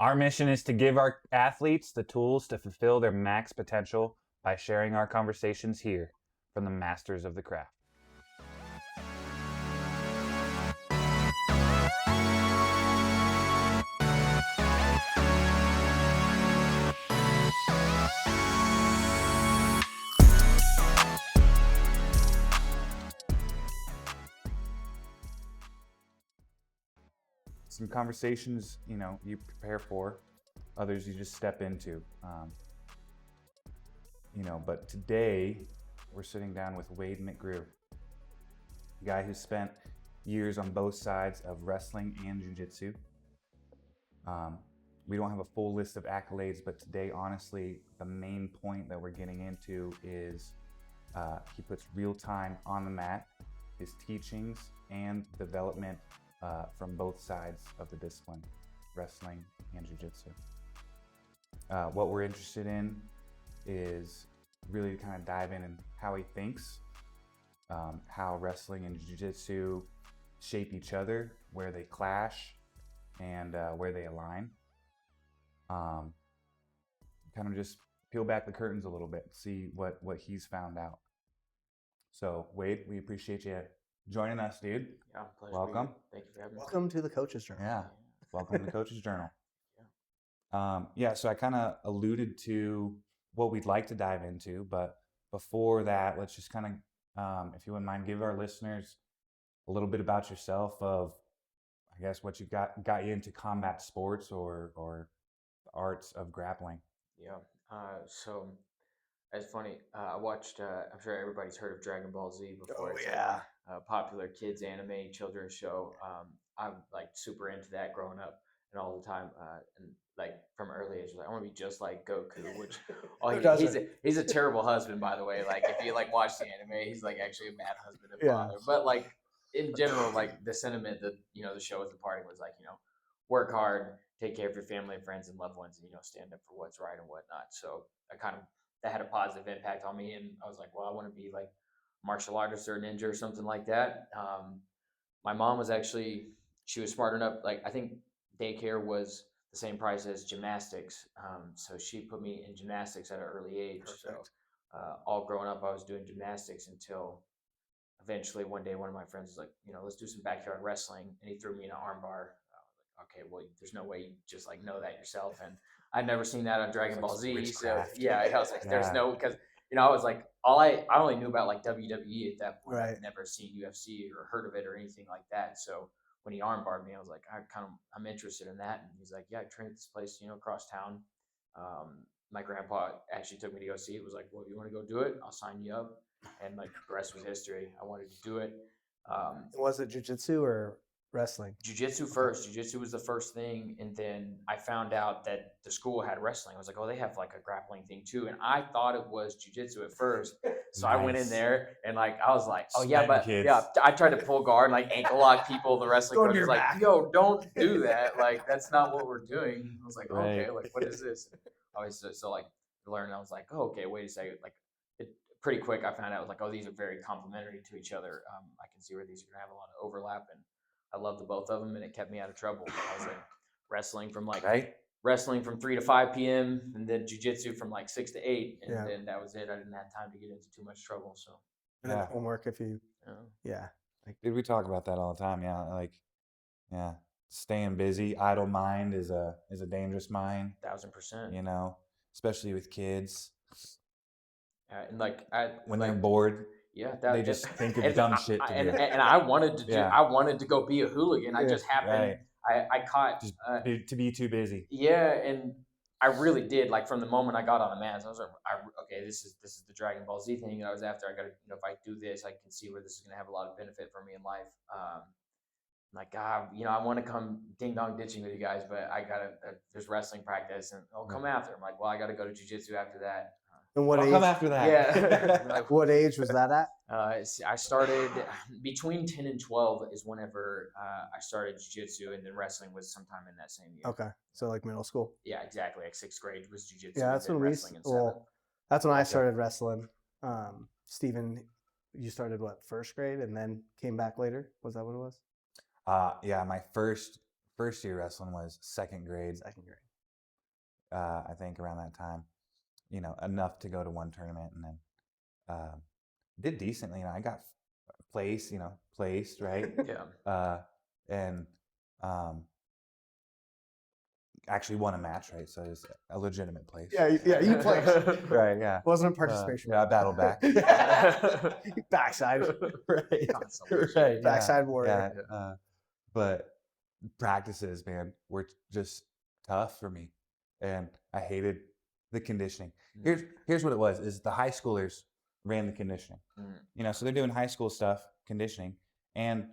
Our mission is to give our athletes the tools to fulfill their max potential by sharing our conversations here from the masters of the craft. Some conversations, you prepare for, others you just step into. But today we're sitting down with Wade McGrew, a guy who spent years on both sides of wrestling and jiu-jitsu. We don't have a full list of accolades, but today, honestly, the main point that we're getting into is he puts real time on the mat, his teachings and development from both sides of the discipline, wrestling and jiu-jitsu. What we're interested in is really to kind of dive in and how he thinks, how wrestling and jiu-jitsu shape each other, where they clash, and where they align. Kind of just peel back the curtains a little bit, see what he's found out. So Wade, we appreciate you joining us, dude. Yeah, pleasure. Welcome. Thank you for having me. Welcome to the Coach's Journal. Yeah, welcome to the Coach's Journal. Yeah. So I kind of alluded to what we'd like to dive into, but before that, let's just kind of, if you wouldn't mind, give our listeners a little bit about yourself, of, I guess, what you got you into combat sports or the arts of grappling. Yeah. So it's funny. I watched. I'm sure everybody's heard of Dragon Ball Z before. Oh, It's yeah. a popular kids anime children's show. I'm like super into that growing up and all the time. And like from early age, like I want to be just like Goku. Which he's a terrible husband, by the way. Like if you like watch the anime, he's like actually a bad husband and father. But like in general, like the sentiment that the show was imparting was like work hard, take care of your family and friends and loved ones, and stand up for what's right and whatnot. So that had a positive impact on me, and I was like, well, I want to be like a martial artist or a ninja or something like that. My mom was she was smart enough. Like I think daycare was the same price as gymnastics, so she put me in gymnastics at an early age. Perfect. So all growing up, I was doing gymnastics until eventually one day one of my friends was like, let's do some backyard wrestling, and he threw me in an arm bar. Okay, well, there's no way you just like know that yourself. And I'd never seen that on Dragon Ball Z. So yeah, I was like, there's no, because I was like, I only knew about like WWE at that point. Right. I'd never seen UFC or heard of it or anything like that. So when he armbarred me, I was like, I'm interested in that. And he's like, yeah, I train at this place, across town. My grandpa actually took me to go see it. Was like, well, if you want to go do it, I'll sign you up. And like the rest was history. I wanted to do it. Was it jiu-jitsu or wrestling? Jiu-jitsu first. Jiu-jitsu was the first thing, and then I found out that the school had wrestling. I was like, oh, they have like a grappling thing too, and I thought it was jiu-jitsu at first. So I went in there and like I was like, oh yeah, but yeah, I tried to pull guard, like ankle lock people. The wrestling coach was like, yo, don't do that. Like that's not what we're doing. I was like, okay, like what is this? So like learning, I was like, oh, okay, wait a second. Like pretty quick, I found out like, oh, these are very complementary to each other. I can see where these are gonna have a lot of overlap, and I loved the both of them, and it kept me out of trouble. I was like wrestling from 3 to 5 p.m. and then jiu-jitsu from like 6 to 8, and then that was it. I didn't have time to get into too much trouble. So and then homework if you like, dude, we talk about that all the time. Staying busy, idle mind is a dangerous mind. 1,000%. Especially with kids. And like when they're bored. Yeah, they just think of dumb shit to do. And I wanted to I wanted to go be a hooligan. I just happened. I caught to be too busy. Yeah, and I really did. Like from the moment I got on the mats, I was like, okay, this is the Dragon Ball Z thing that I was after. I got to, if I do this, I can see where this is going to have a lot of benefit for me in life. I want to come ding dong ditching with you guys, but I gotta. There's wrestling practice, and I'll come after. I'm like, well, I got to go to jiu-jitsu after that. And what age? Come after that. Yeah. What age was that at? I started between 10 and 12 is whenever I started jiu-jitsu, and then wrestling was sometime in that same year. Okay, so like middle school. Yeah, exactly. Like 6th grade was jiu-jitsu. Yeah, that's when that's when I started wrestling. Steven, you started what, 1st grade, and then came back later? Was that what it was? My first year wrestling was 2nd grade. I think around that time, enough to go to one tournament, and then did decently. I got placed, right? Yeah. And actually won a match, right? So it was a legitimate place. Yeah, you played. Right, yeah. Wasn't a participation. Yeah, I battled back. Backside. Right. Consolation. Right. Yeah. Backside warrior. Yeah. But practices, man, were just tough for me, and I hated the conditioning. Here's what it was: is the high schoolers ran the conditioning. So they're doing high school stuff, conditioning, and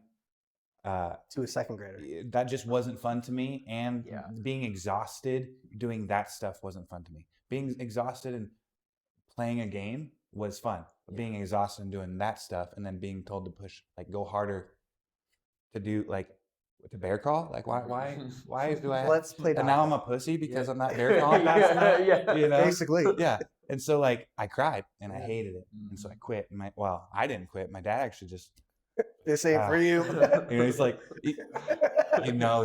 to a second grader. that just wasn't fun to me. And being exhausted doing that stuff wasn't fun to me. Being exhausted and playing a game was fun. But being exhausted and doing that stuff, and then being told to push, go harder to do to bear crawl, why do I? Let's play. And now I'm a pussy because I'm not bear crawling fast enough. Basically. Yeah. And so I cried and I hated it, and so I quit. I didn't quit. My dad actually just. This ain't for you. He's like, he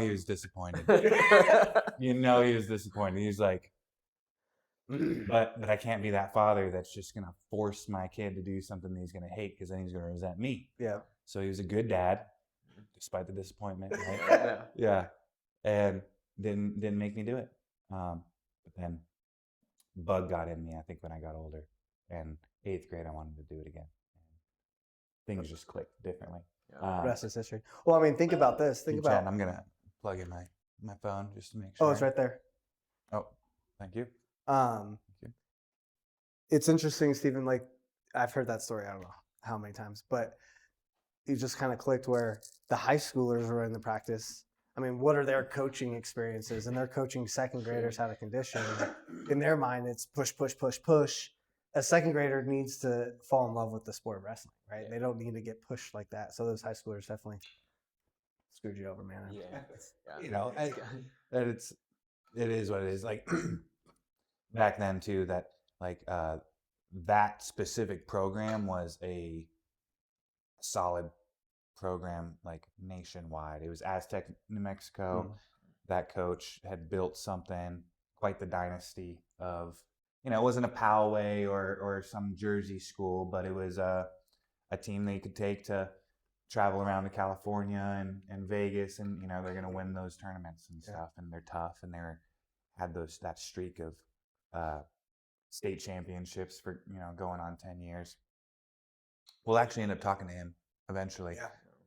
was disappointed. He was disappointed. He's like, but I can't be that father that's just gonna force my kid to do something that he's gonna hate, because then he's gonna resent me. Yeah. So he was a good dad, despite the disappointment. Right? Yeah. And didn't make me do it. But then bug got in me, I think, when I got older, and 8th grade I wanted to do it again. Things just clicked differently. Rest is history. Well, I mean, think about this. Think about. Chat, I'm gonna plug in my phone just to make sure. Oh, it's right there. Oh, thank you. It's interesting, Stephen. I've heard that story. I don't know how many times, but it just kind of clicked where the high schoolers were in the practice. I mean, what are their coaching experiences? And they're coaching second graders how to condition. In their mind, it's push, push, push, push. A second grader needs to fall in love with the sport of wrestling, right? They don't need to get pushed like that. So those high schoolers definitely screwed you over, man. That it is what it is. Back then too, that that specific program was a solid program, nationwide. It was Aztec, New Mexico. That coach had built something, quite the dynasty of. It wasn't a Poway or some Jersey school, but it was a team that you could take to travel around to California and Vegas, and they're going to win those tournaments and stuff, and they're tough, and had that streak of state championships for going on 10 years. We'll actually end up talking to him eventually,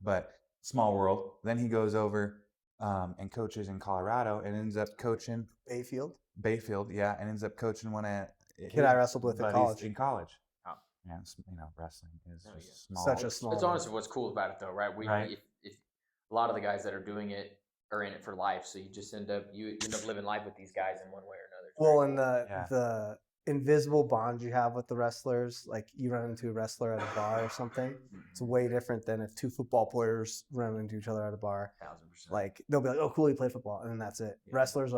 but small world. Then he goes over and coaches in Colorado, and ends up coaching Bayfield, yeah, and ends up coaching one of kid I wrestled with in college. Oh. Yeah, wrestling is just small. Such a small. It's honestly what's cool about it, though, right? If a lot of the guys that are doing it are in it for life, so you just end up living life with these guys in one way or another. Well, and the invisible bond you have with the wrestlers, you run into a wrestler at a bar or something, it's way different than if two football players run into each other at a bar. 1000%. They'll be like, "Oh, cool, you play football," and then that's it. Yeah. Wrestlers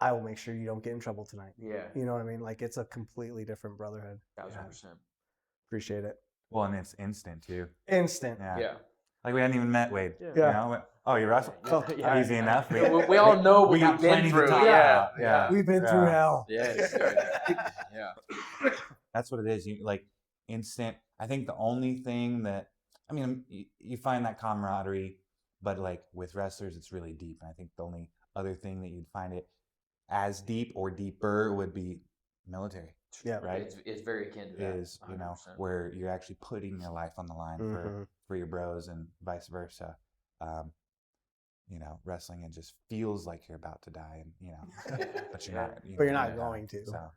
I will make sure you don't get in trouble tonight. Yeah. You know what I mean? It's a completely different brotherhood. 1000%. Appreciate it. Well, and it's instant too. Instant. Yeah. We hadn't even met Wade. Yeah. Oh, you wrestle? Oh, easy enough. We all know what we've been through. Yeah. We've been through hell. Yes. Yeah. That's what it is. Instant. I think the only thing that, you find that camaraderie, but with wrestlers, it's really deep. And I think the only other thing that you'd find it as deep or deeper would be military. Yeah. Right. It's very akin to that. Is, where you're actually putting your life on the line for your bros, and vice versa. Wrestling, it just feels like you're about to die, and but you're not. But you're not going to. So,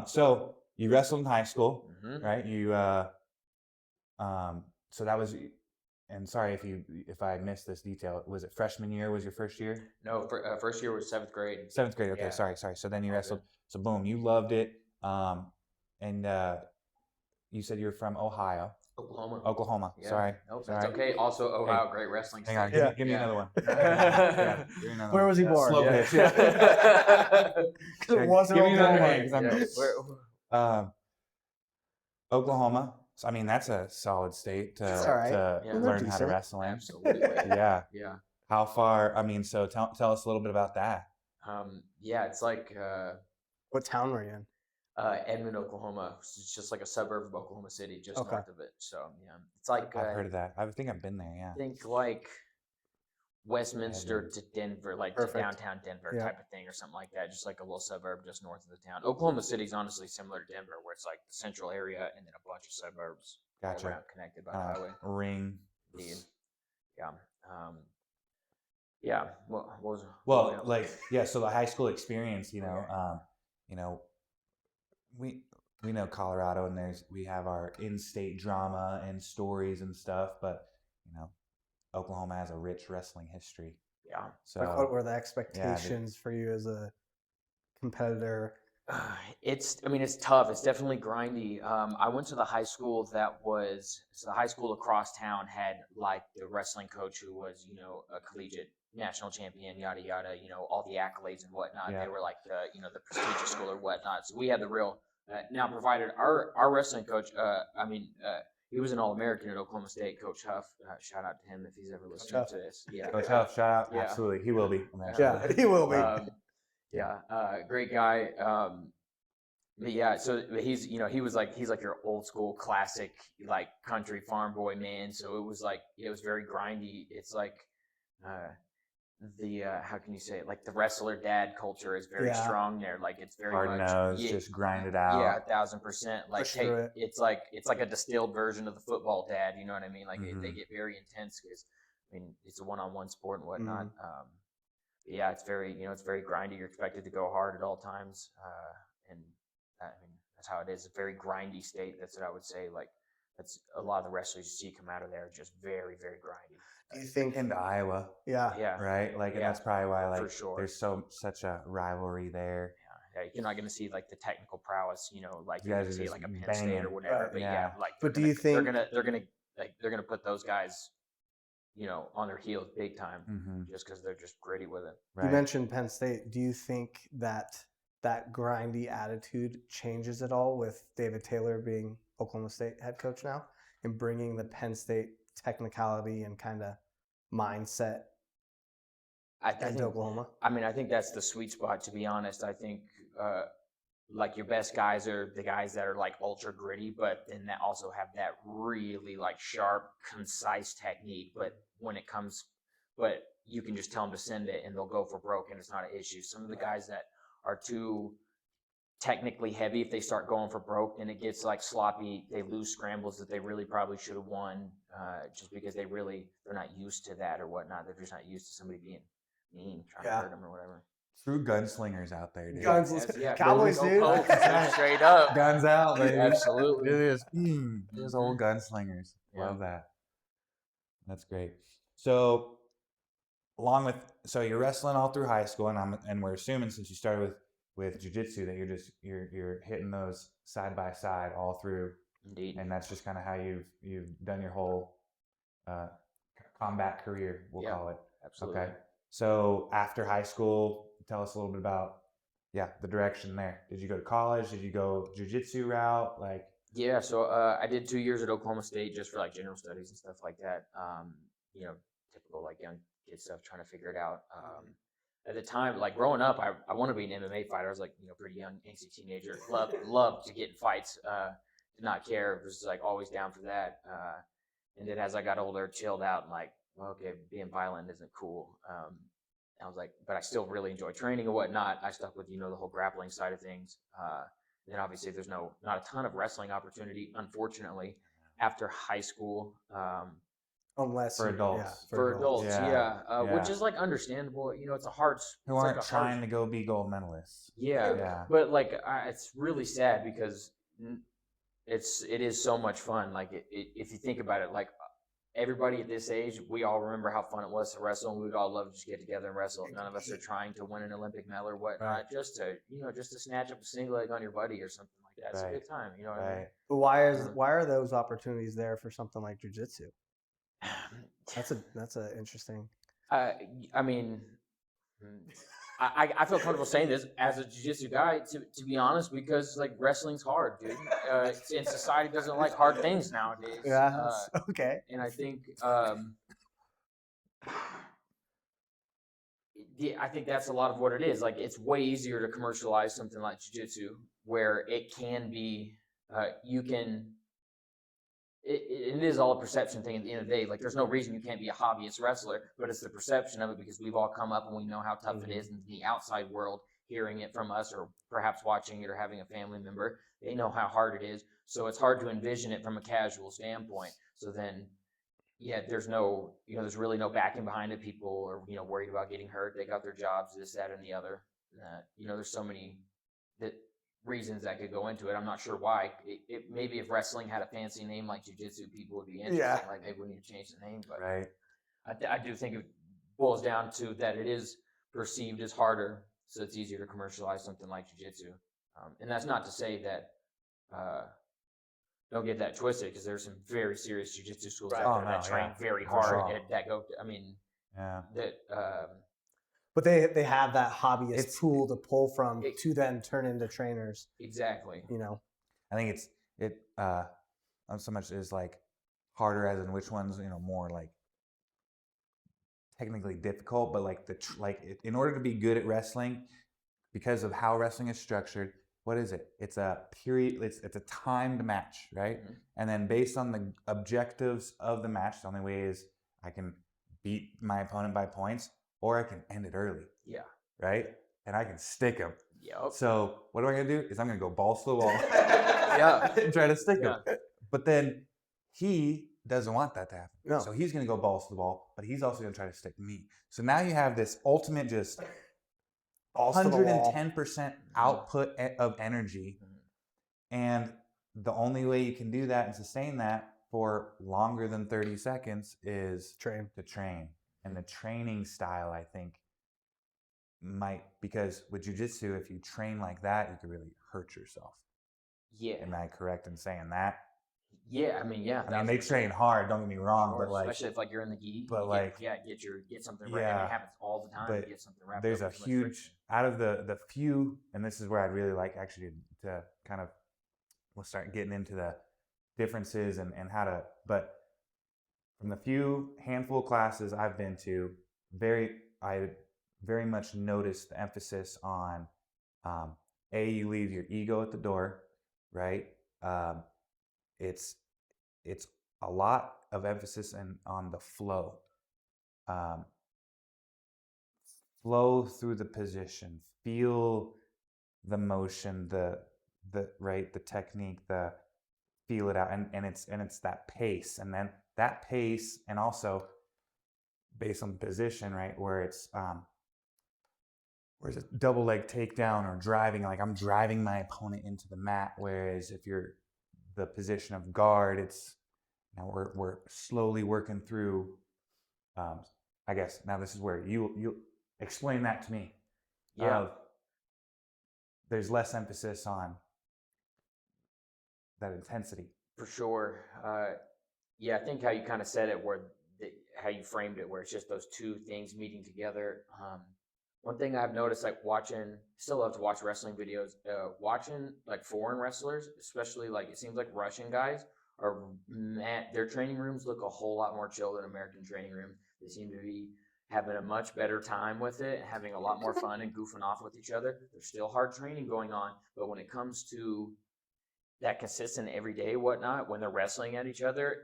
so you wrestled in high school, right? You, so that was, and sorry if I missed this detail. Was it freshman year? Was your first year? No, first year was 7th grade. 7th grade. Okay, sorry. So then you wrestled. So boom, you loved it. And you said you were from Ohio. Oklahoma. Yeah. Sorry. Nope, that's okay. Also, Ohio, great wrestling. Hang on. Give me another one. Where was he born? Slow pitch. It wasn't Give me Oklahoma. another Oklahoma. So, that's a solid state to learn how to wrestle in. Absolutely. Yeah. Yeah. How far? So tell us a little bit about that. Yeah, it's like What town were you in? Edmond, Oklahoma. It's just like a suburb of Oklahoma City, just Okay. north of it. So yeah, it's like I've heard of that. I think I've been there. Yeah. think like Westminster Edmonds. to Denver, like to Perfect. downtown Denver Yeah. type of thing or something like that. Just like a little suburb just north of the town. Oklahoma City's honestly similar to Denver, where it's like the central area and then a bunch of suburbs Gotcha. all around connected by the highway. Ring. Indeed. Yeah. Yeah. What was Well, like, yeah. So the high school experience, you know, we know Colorado, and we have our in-state drama and stories and stuff, but you know, Oklahoma has a rich wrestling history. Yeah. So Like, what were the expectations for you as a competitor? It's tough. It's definitely grindy. I went to the high school the high school across town had like the wrestling coach who was, a collegiate national champion, yada, yada, all the accolades and whatnot. Yeah. They were like the prestigious school or whatnot. So we had the real, now provided our wrestling coach, he was an All-American at Oklahoma State, Coach Huff. Shout out to him if he's ever listening to this. Yeah. Coach Huff, shout out. Yeah. Absolutely. He will be. Yeah, he will be. Great guy. But yeah, so he's he's like your old school classic like country farm boy man. So it was very grindy. It's like how can you say it? Like the wrestler dad culture is very strong there. Like it's very hard much nose, just grind it out. Yeah, 1,000%. Like Push through it. it's like a distilled version of the football dad. You know what I mean? Like they get very intense because it's a one-on-one sport and whatnot. Yeah, it's very grindy. You're expected to go hard at all times, and that's how it is. It's a very grindy state. That's what I would say. Like that's a lot of the wrestlers you see come out of there are just very, very grindy. Do you think into Iowa? Yeah. Yeah. Right. Like, and that's probably why for sure. there's such a rivalry there. Yeah, you're not going to see like the technical prowess, like You you're guys going to are see just like a Penn banging. State or whatever. But Yeah. like. But do you think they're gonna put those guys, on their heels big time, just because they're just gritty with it. You mentioned Penn State. Do you think that grindy attitude changes at all with David Taylor being Oklahoma State head coach now and bringing the Penn State technicality and kind of mindset into Oklahoma? I think that's the sweet spot, to be honest. I think like your best guys are the guys that are like ultra gritty, but then that also have that really like sharp, concise technique. But you can just tell them to send it and they'll go for broke and it's not an issue. Some of the guys that are too technically heavy, if they start going for broke, then it gets like sloppy. They lose scrambles that they really probably should have won, just because they're not used to that or whatnot. They're just not used to somebody being mean, trying to hurt them or whatever. True gunslingers out there, dude. Cowboys, dude. Straight up. Guns out, baby. Absolutely. It is. Those old gunslingers. Yeah. Love that. That's great. So, you're wrestling all through high school, and we're assuming since you started with jiu-jitsu that you're hitting those side by side all through. Indeed. And that's just kind of how you've done your whole combat career, we'll call it. Absolutely. Okay. So after high school, tell us a little bit about the direction there. Did you go to college? Did you go jiu-jitsu route? Yeah, so I did 2 years at Oklahoma State just for like general studies and stuff like that. Typical like young kid stuff, trying to figure it out. At the time, like growing up, I wanted to be an MMA fighter. I was like, pretty young, angsty teenager. Loved to get in fights. Did not care. Was like always down for that. And then as I got older, chilled out and like, well, okay, being violent isn't cool. I was like, but I still really enjoy training and whatnot. I stuck with, the whole grappling side of things. Then obviously there's not a ton of wrestling opportunity, unfortunately, after high school. Unless for adults. For adults, which is like understandable. It's a hard. Who aren't trying to go be gold medalists. Yeah. But like, it's really sad because it is so much fun. Like if you think about it, like everybody at this age, we all remember how fun it was to wrestle, and we would all love to just get together and wrestle. None of us are trying to win an Olympic medal or whatnot, just to snatch up a single leg on your buddy or something like that. It's a good time, what I mean? But why are those opportunities there for something like jiu-jitsu? That's a interesting. I feel comfortable saying this as a jiu-jitsu guy, to be honest, because like wrestling's hard, dude. And society doesn't like hard things nowadays. Yeah. Okay. And I think I think that's a lot of what it is. Like, it's way easier to commercialize something like jiu-jitsu, where it can be, you can. It is all a perception thing at the end of the day. Like, there's no reason you can't be a hobbyist wrestler, but it's the perception of it, because we've all come up and we know how tough it is, and the outside world hearing it from us, or perhaps watching it or having a family member, they know how hard it is. So it's hard to envision it from a casual standpoint. So then, yeah, there's no, there's really no backing behind it. People are, worried about getting hurt. They got their jobs, this, that, and the other. There's so many that reasons that could go into it. I'm not sure why. Maybe if wrestling had a fancy name like jiu-jitsu, people would be interested. Yeah. Like, maybe we need to change the name. But Right. I do think it boils down to that it is perceived as harder, so it's easier to commercialize something like jiu-jitsu. And that's not to say that, don't get that twisted, because there's some very serious jiu-jitsu schools Right. out there that train very hard sure. and that go. I mean, Yeah. that. But they have that hobbyist pool to pull from to then turn into trainers. Exactly. I think it not so much is like harder as in which ones, more like technically difficult, but like in order to be good at wrestling, because of how wrestling is structured, what is it? It's a period. It's a timed match, right? Mhm. And then based on the objectives of the match, the only way is I can beat my opponent by points, or I can end it early. Yeah. Right? And I can stick him. Yep. So what am I going to do? Is I'm going to go balls to the wall. Yeah. And try to stick him. Yeah. But then he doesn't want that to happen. No. So he's going to go balls to the wall, but he's also going to try to stick me. So now you have this ultimate just 110% output of energy. And the only way you can do that and sustain that for longer than 30 seconds is to train. And the training style, I think, because with jiu-jitsu, if you train like that, you could really hurt yourself. Yeah. Am I correct in saying that? Yeah, I mean, yeah. I mean, they train hard. Don't get me wrong, but like, especially if like you're in the gi, but get something right. And it happens all the time. But get something wrapped there's up a huge out of the few, and this is where I'd really like actually to kind of we'll start getting into the differences and how to. But from the few handful of classes I've been to, I very much noticed the emphasis on you leave your ego at the door, right? It's a lot of emphasis on the flow. Flow through the position, feel the motion, the technique, feel it out, and it's that pace, and then that pace, and also based on the position, right, where it's a double leg takedown or driving, like I'm driving my opponent into the mat, whereas if you're the position of guard, it's now we're slowly working through. I guess now this is where you explain that to me. Yeah. There's less emphasis on that intensity. For sure. I think how you kind of said it, how you framed it, where it's just those two things meeting together. One thing I've noticed, like still love to watch wrestling videos, watching like foreign wrestlers, especially like it seems like Russian guys their training rooms look a whole lot more chill than American training rooms. They seem to be having a much better time with it, having a lot more fun and goofing off with each other. There's still hard training going on, but when it comes to that consistent everyday whatnot, when they're wrestling at each other,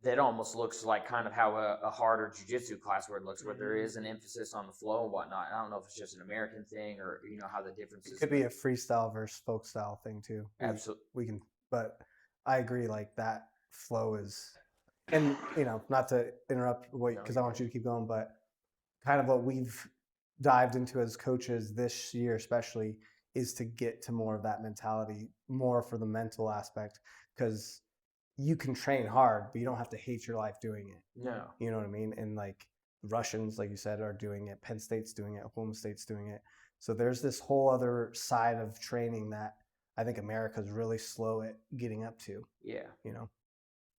that almost looks like kind of how a harder jiu-jitsu class where it looks, where there is an emphasis on the flow and whatnot. I don't know if it's just an American thing or how the difference is. It could be a freestyle versus folk style thing too. Absolutely. But I agree, like that flow is, and not to interrupt because I want you to keep going, but kind of what we've dived into as coaches this year especially is to get to more of that mentality, more for the mental aspect, because you can train hard, but you don't have to hate your life doing it. No. You know what I mean? And like Russians, like you said, are doing it. Penn State's doing it. Oklahoma State's doing it. So there's this whole other side of training that I think America's really slow at getting up to. Yeah.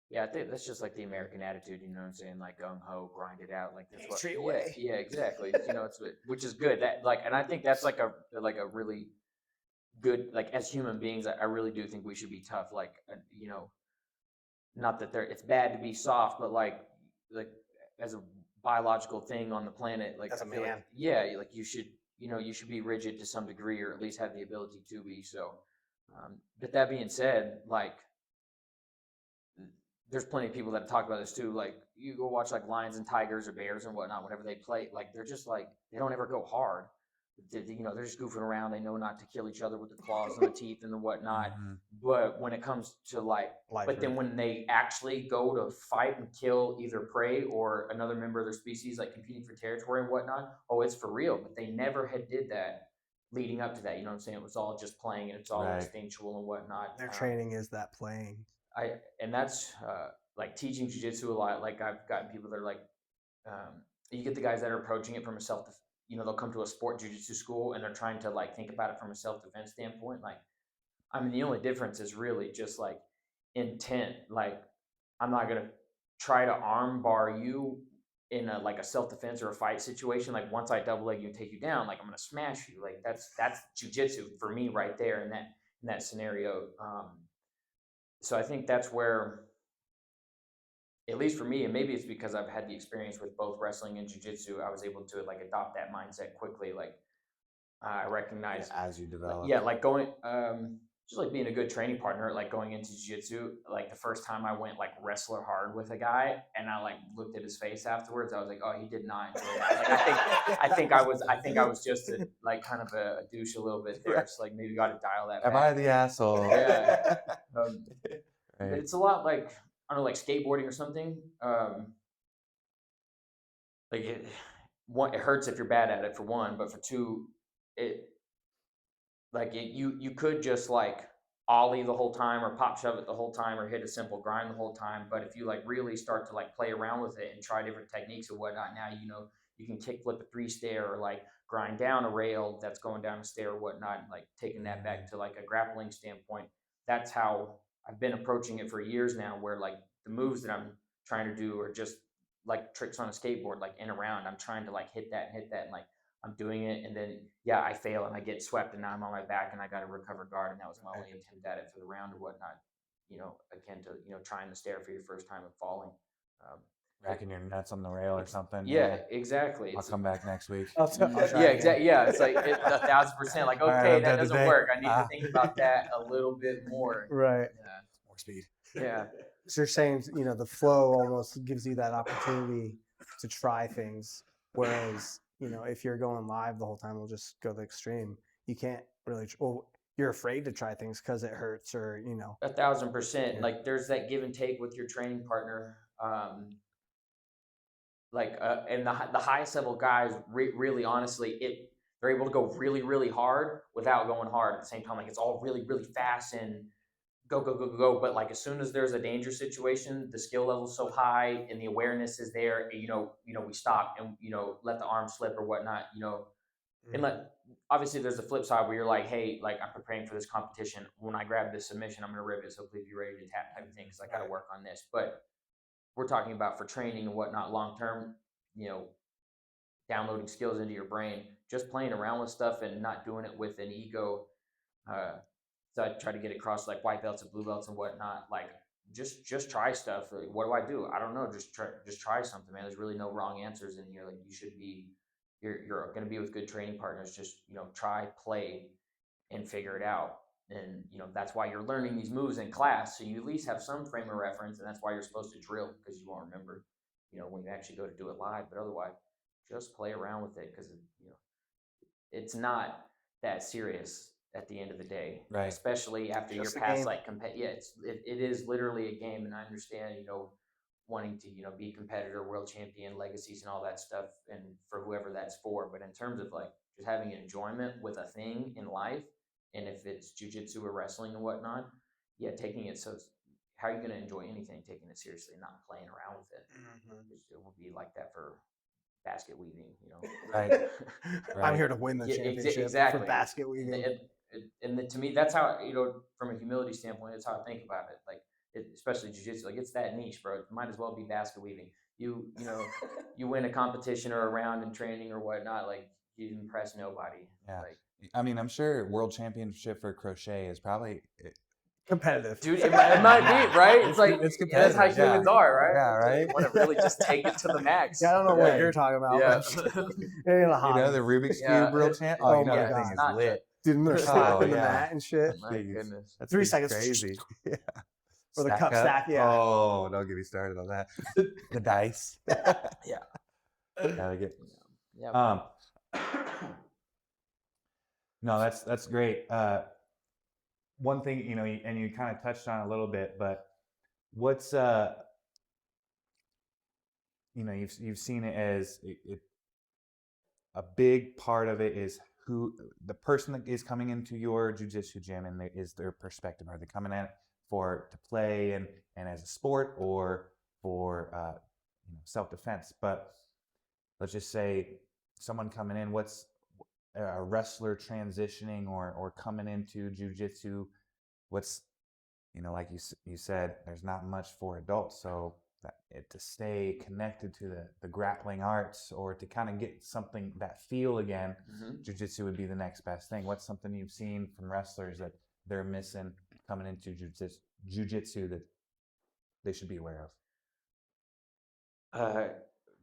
Yeah, I think that's just like the American attitude, what I'm saying? Like gung ho, grind it out, like that's what. Straight away. Yeah, exactly. It's which is good. That and I think that's like a really good, like as human beings, I really do think we should be tough. Like not that it's bad to be soft, but like as a biological thing on the planet. Like, As a I feel man. like, yeah, like you should be rigid to some degree, or at least have the ability to be. So, but that being said, like, there's plenty of people that talk about this too. Like, you go watch like lions and tigers or bears and whatnot, whenever they play, like they're just like, they don't ever go hard. They're just goofing around. They know not to kill each other with the claws and the teeth and the whatnot. Mhm. But when it comes to like, Life but then or- when they actually go to fight and kill either prey or another member of their species, like competing for territory and whatnot, oh, it's for real. But they never had did that leading up to that. You know what I'm saying? It was all just playing, and it's all Right. instinctual and whatnot. Their training is that playing. And that's like teaching jiu-jitsu a lot. Like, I've gotten people that are like, you get the guys that are approaching it from a they'll come to a sport jiu-jitsu school and they're trying to like think about it from a self-defense standpoint. Like, I mean, the only difference is really just like intent. Like, I'm not gonna try to arm bar you in a self-defense or a fight situation. Like, once I double leg you and take you down, like I'm gonna smash you. Like, that's jujitsu for me right there in that scenario. So I think that's where, at least for me, and maybe it's because I've had the experience with both wrestling and jiu-jitsu, I was able to like adopt that mindset quickly. Like, I recognize, As you develop. yeah, like going, just like being a good training partner, like going into jiu-jitsu, like the first time I went like wrestler hard with a guy and I like looked at his face afterwards, I was like, oh, he did not enjoy that. Like, I think I was just like kind of a douche a little bit there. So like maybe got to dial that Am back. I the asshole? Yeah. But Right. it's a lot like, I don't know, like skateboarding or something. Like it hurts if you're bad at it, for one, but for two, it you could just like ollie the whole time or pop shove it the whole time or hit a simple grind the whole time. But if you like really start to like play around with it and try different techniques and whatnot, now you can kick flip a 3-stair or like grind down a rail that's going down a stair or whatnot, and like taking that back to like a grappling standpoint. That's how I've been approaching it for years now, where like the moves that I'm trying to do are just like tricks on a skateboard, like in a round. I'm trying to like hit that and like I'm doing it, and then yeah, I fail and I get swept, and now I'm on my back and I got to recover guard, and that was my only attempt at it for the round or whatnot. Akin to trying to stare for your first time and falling. Racking your nuts on the rail or something. Yeah, exactly. I'll come back next week. I'll try yeah, again. exactly. Yeah, it's like 1,000%. Like, All right, okay, I'm that done doesn't today. work. I need to think about that a little bit more. Right. More speed. Yeah. So you're saying, the flow almost gives you that opportunity to try things. Whereas, if you're going live the whole time, we'll just go the extreme. You can't really, you're afraid to try things because it hurts or, 1,000%. Yeah. Like, there's that give and take with your training partner. And the highest level guys, really honestly, they're able to go really, really hard without going hard at the same time. Like, it's all really, really fast and go, go, go, go, go. But like, as soon as there's a danger situation, the skill level's so high and the awareness is there, we stop and, let the arm slip or whatnot, and obviously there's the flip side where you're like, hey, like, I'm preparing for this competition. When I grab this submission, I'm going to rip it. So please be ready to tap type of thing. Cause I got to work on this. But we're talking about for training and whatnot, long-term, downloading skills into your brain, just playing around with stuff and not doing it with an ego. So I try to get across like white belts and blue belts and whatnot. Like, just try stuff. Like, what do? I don't know. Just try something, man. There's really no wrong answers in here. Like, you should be, you're going to be with good training partners. Just, try, play, and figure it out. And, that's why you're learning these moves in class. So you at least have some frame of reference, and that's why you're supposed to drill, because you won't remember, when you actually go to do it live. But otherwise, just play around with it, because, it's not that serious at the end of the day, Right. Especially after Just you're a past game. like it is literally a game. And I understand, wanting to, be competitor, world champion, legacies, and all that stuff, and for whoever that's for. But in terms of like just having enjoyment with a thing in life, and if it's jujitsu or wrestling and whatnot, yeah, taking it. So how are you going to enjoy anything taking it seriously, and not playing around with it? It will be like that for basket weaving, Right. I'm here to win the Yeah, championship exactly. for basket weaving. And to me, that's how, from a humility standpoint, that's how I think about it. Like, especially jiu-jitsu, like, it's that niche, bro. It might as well be basket weaving. You win a competition or a round in training or whatnot, like, you impress nobody. Yeah. Like, I mean, I'm sure world championship for crochet is probably competitive. Dude, it might be, right? It's like, it's that's how competitive, humans are, right? Yeah, right? They want to really just take it to the max. Yeah, I don't know what you're talking about. Yeah. But it ain't a hobby. The Rubik's Yeah. Cube real champ. Oh Oh, my that God. thing is Not lit. Dude, and they're slapping the yeah. mat and shit. My Jeez. goodness. That's 3 pretty seconds. crazy. Yeah. Or the cup stack, yeah. Oh, don't get me started on that. The dice. Yeah. Gotta get. Yeah. No, that's great. One thing, and you kind of touched on it a little bit, but what's you've seen it as a big part of it is who the person that is coming into your jiu-jitsu gym, and is their perspective. Are they coming in to play and as a sport, or for self-defense? But let's just say someone coming in, what's a wrestler transitioning or coming into jiu-jitsu, what's like you said, there's not much for adults, so to stay connected to the grappling arts, or to kind of get something, that feel again, jiu-jitsu would be the next best thing. What's something you've seen from wrestlers that they're missing coming into jiu-jitsu that they should be aware of?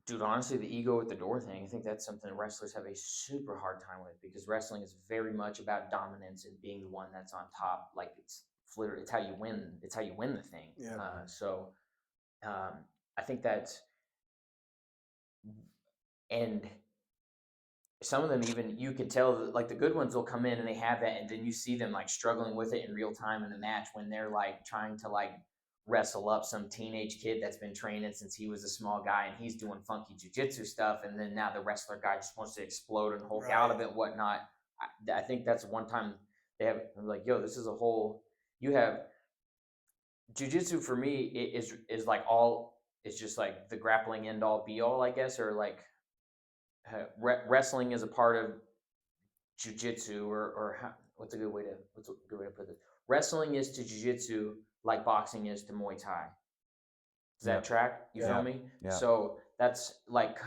Dude, honestly, the ego at the door thing, I think that's something wrestlers have a super hard time with, because wrestling is very much about dominance and being the one that's on top. Like, it's how you win. It's how you win the thing. Yeah. I think that's, and some of them, even you could tell that, like, the good ones will come in and they have that, and then you see them like struggling with it in real time in the match when they're like trying to like wrestle up some teenage kid that's been training since he was a small guy, and he's doing funky jiu-jitsu stuff, and then now the wrestler guy just wants to explode and Hulk out of it and whatnot. I think that's one time they have like, yo, this is a whole, you have jiu-jitsu for me is like it's just like the grappling end all be all, I guess, or like wrestling is a part of jiu-jitsu, or what's a good way to put this? Wrestling is to jiu-jitsu like boxing is to Muay Thai. Does that track? You feel me? Yeah. So that's like,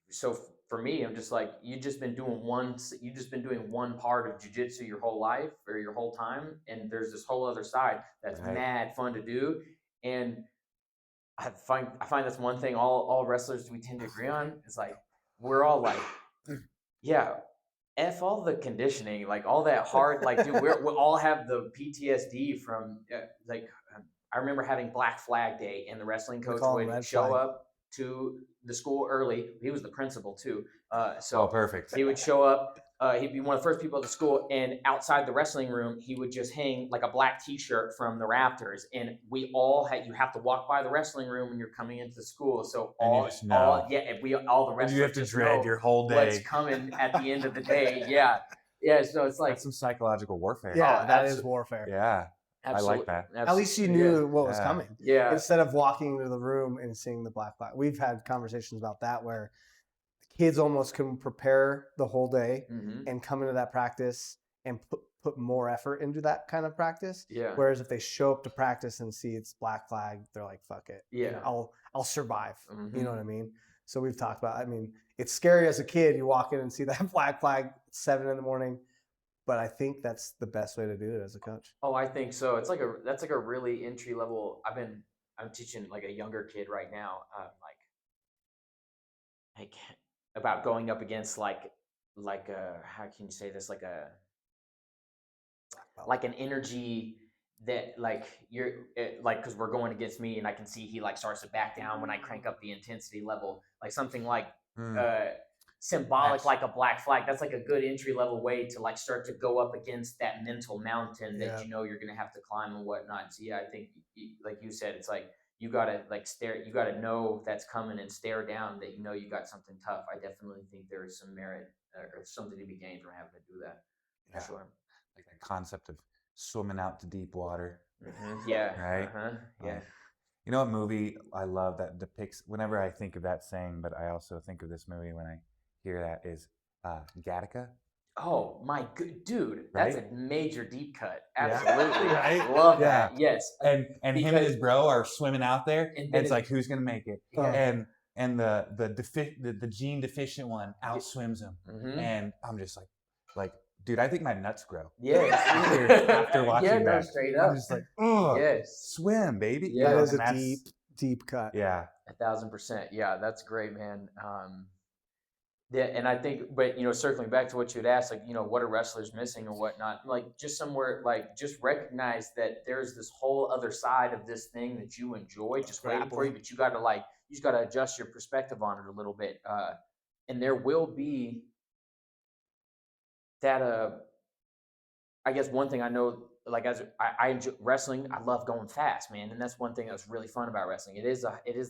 so for me, I'm just like, you've just been doing one part of jiu-jitsu your whole life or your whole time, and there's this whole other side that's mad fun to do. And I find that's one thing all wrestlers we tend to agree on. It's like, we're all like, yeah, F all the conditioning, like all that hard, like, dude, we all have the PTSD from I remember having Black Flag Day, and the wrestling coach would show up to the school early. He was the principal too. So perfect. He would show up. He'd be one of the first people at the school, and outside the wrestling room, he would just hang like a black T-shirt from the rafters. And you have to walk by the wrestling room when you're coming into the school. So all the wrestlers, you have to dread your whole day. What's coming at the end of the day? Yeah. So it's like, that's some psychological warfare. Yeah, that is warfare. Yeah. Absolutely. I like that. At least you knew what was coming. Yeah. Instead of walking into the room and seeing the black flag. We've had conversations about that where kids almost can prepare the whole day and come into that practice and put more effort into that kind of practice. Yeah. Whereas if they show up to practice and see it's black flag, they're like, fuck it. Yeah. I'll survive. You know what I mean? So we've talked about, it's scary as a kid. You walk in and see that black flag at 7 a.m. But I think that's the best way to do it as a coach. Oh, I think so. That's like a really entry level. I'm teaching like a younger kid right now, like about going up against like how can you say this, like an energy that like because we're going against me, and I can see he like starts to back down when I crank up the intensity level, like something like symbolic, like a black flag. That's like a good entry level way to like start to go up against that mental mountain that you're gonna have to climb and whatnot. So I think like you said, it's like you gotta like you gotta know that's coming and stare down that you got something tough. I definitely think there is some merit or something to be gained from having to do that. For sure. Like that concept of swimming out to deep water. Yeah. Right. Yeah. You know what movie I love that depicts, whenever I think of that saying, but I also think of this movie when I hear that, is Gattaca. Oh my good dude, right? That's a major deep cut. Absolutely, right? Love that. Yes, and him and his bro are swimming out there, and it's like, who's gonna make it? And the gene deficient one outswims him, and I'm just like Dude, I think my nuts grow. Yes. After watching Yeah, no, that. straight I'm up. just like, oh, Yes. swim, baby. Yeah. That is and a deep, deep cut. Yeah. 1,000%. Yeah, that's great, man. Yeah, and I think, but circling back to what you'd asked, like, what are wrestlers missing or whatnot? Like, just somewhere, like, just recognize that there's this whole other side of this thing that you enjoy, just waiting for you. Grappling. But you just gotta adjust your perspective on it a little bit. And there will be that. I guess one thing I know, like as I enjoy wrestling, I love going fast, man, and that's one thing that's really fun about wrestling. It is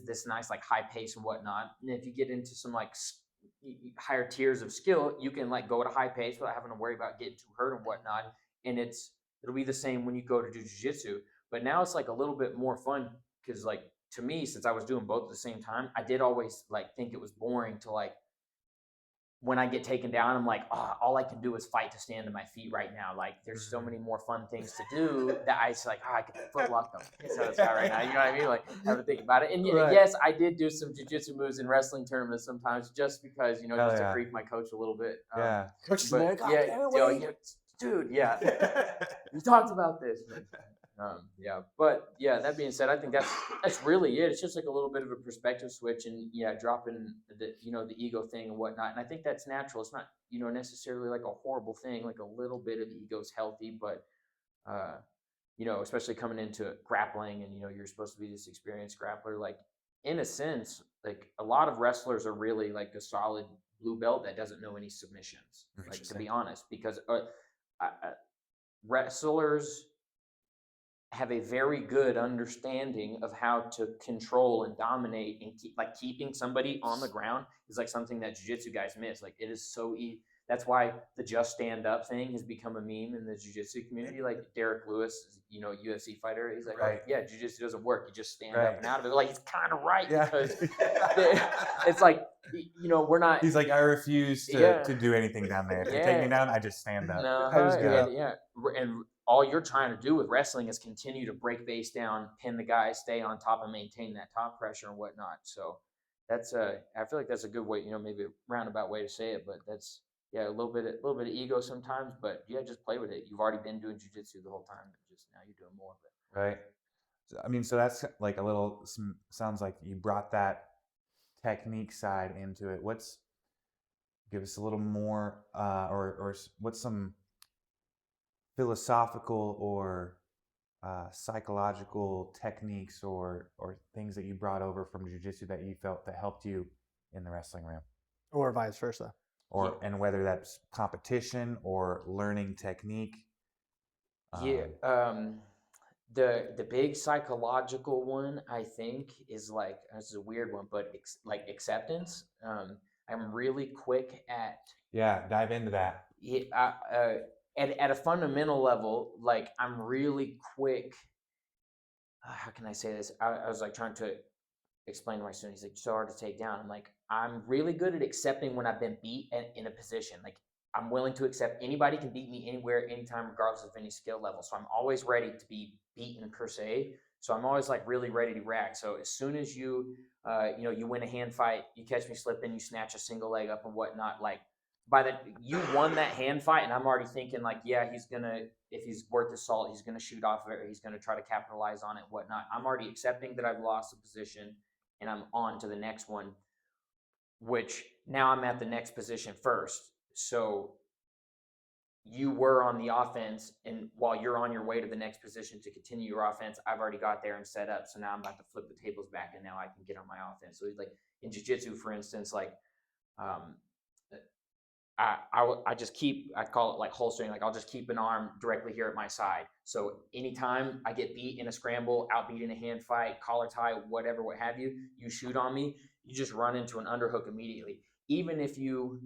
this nice like high pace and whatnot. And if you get into some like higher tiers of skill, you can like go at a high pace without having to worry about getting too hurt and whatnot. And it'll be the same when you go to do jiu-jitsu. But now it's like a little bit more fun because like to me, since I was doing both at the same time, I did always like think it was boring to like when I get taken down, I'm like, oh, all I can do is fight to stand on my feet right now. Like, there's so many more fun things to do that I just like, I could foot lock the piss out of this guy right now. You know what I mean? Like, have to think about it. And Right. yes, I did do some jiu-jitsu moves in wrestling tournaments sometimes, just because Hell just yeah. to grief my coach a little bit. Yeah. Coach is But like, "God yeah, damn it, yo, Wade." yeah, dude, yeah, we talked about this. Yeah, but yeah, that being said, I think that's really it. It's just like a little bit of a perspective switch, and yeah, dropping the the ego thing and whatnot. And I think that's natural. It's not necessarily like a horrible thing. Like a little bit of ego is healthy, but uh, especially coming into grappling, and you're supposed to be this experienced grappler. Like in a sense, like a lot of wrestlers are really like a solid blue belt that doesn't know any submissions. Like to be honest, because wrestlers have a very good understanding of how to control and dominate and keeping somebody on the ground is like something that jiu-jitsu guys miss. Like it is so easy. That's why the just stand up thing has become a meme in the jiu-jitsu community. Like Derek Lewis, UFC fighter, he's like, Right. oh, yeah, jiu-jitsu doesn't work. You just stand Right. up and out of it. Like he's kind of right Yeah. because it's like we're not. He's like, I refuse to do anything down there. If you take me down, I just stand up. I just get up. Yeah, and all you're trying to do with wrestling is continue to break base down, pin the guy, stay on top, and maintain that top pressure and whatnot. So that's I feel like that's a good way, maybe a roundabout way to say it, but that's a little bit of ego sometimes, but yeah, just play with it. You've already been doing jiu-jitsu the whole time, just now you're doing more of it. Right. I mean, so that's like a little. Sounds like you brought that technique side into it. Give us a little more, or what's some philosophical or psychological techniques or things that you brought over from jiu-jitsu that you felt that helped you in the wrestling room, Or vice versa. and whether that's competition or learning technique. The big psychological one I think is like, this is a weird one, but like acceptance. I'm really quick at Dive into that. at a fundamental level. Like I'm really quick. How can I say this? I was like trying to explain to my student. He's like, so hard to take down. I'm like, I'm really good at accepting when I've been beat in a position. Like I'm willing to accept anybody can beat me anywhere, anytime, regardless of any skill level. So I'm always ready to be beaten per se. So I'm always like really ready to react. So as soon as you win a hand fight, you catch me slipping, you snatch a single leg up and whatnot. Like you won that hand fight, and I'm already thinking like, yeah, he's gonna, if he's worth his salt, he's gonna shoot off it, or he's gonna try to capitalize on it, whatnot. I'm already accepting that I've lost the position, and I'm on to the next one. Which now I'm at the next position first. So you were on the offense, and while you're on your way to the next position to continue your offense, I've already got there and set up. So now I'm about to flip the tables back, and now I can get on my offense. So like in jiu-jitsu, for instance, like I just keep, I call it like holstering. Like I'll just keep an arm directly here at my side. So anytime I get beat in a scramble, outbeat in a hand fight, collar tie, whatever, what have you, you shoot on me, you just run into an underhook immediately. Even if you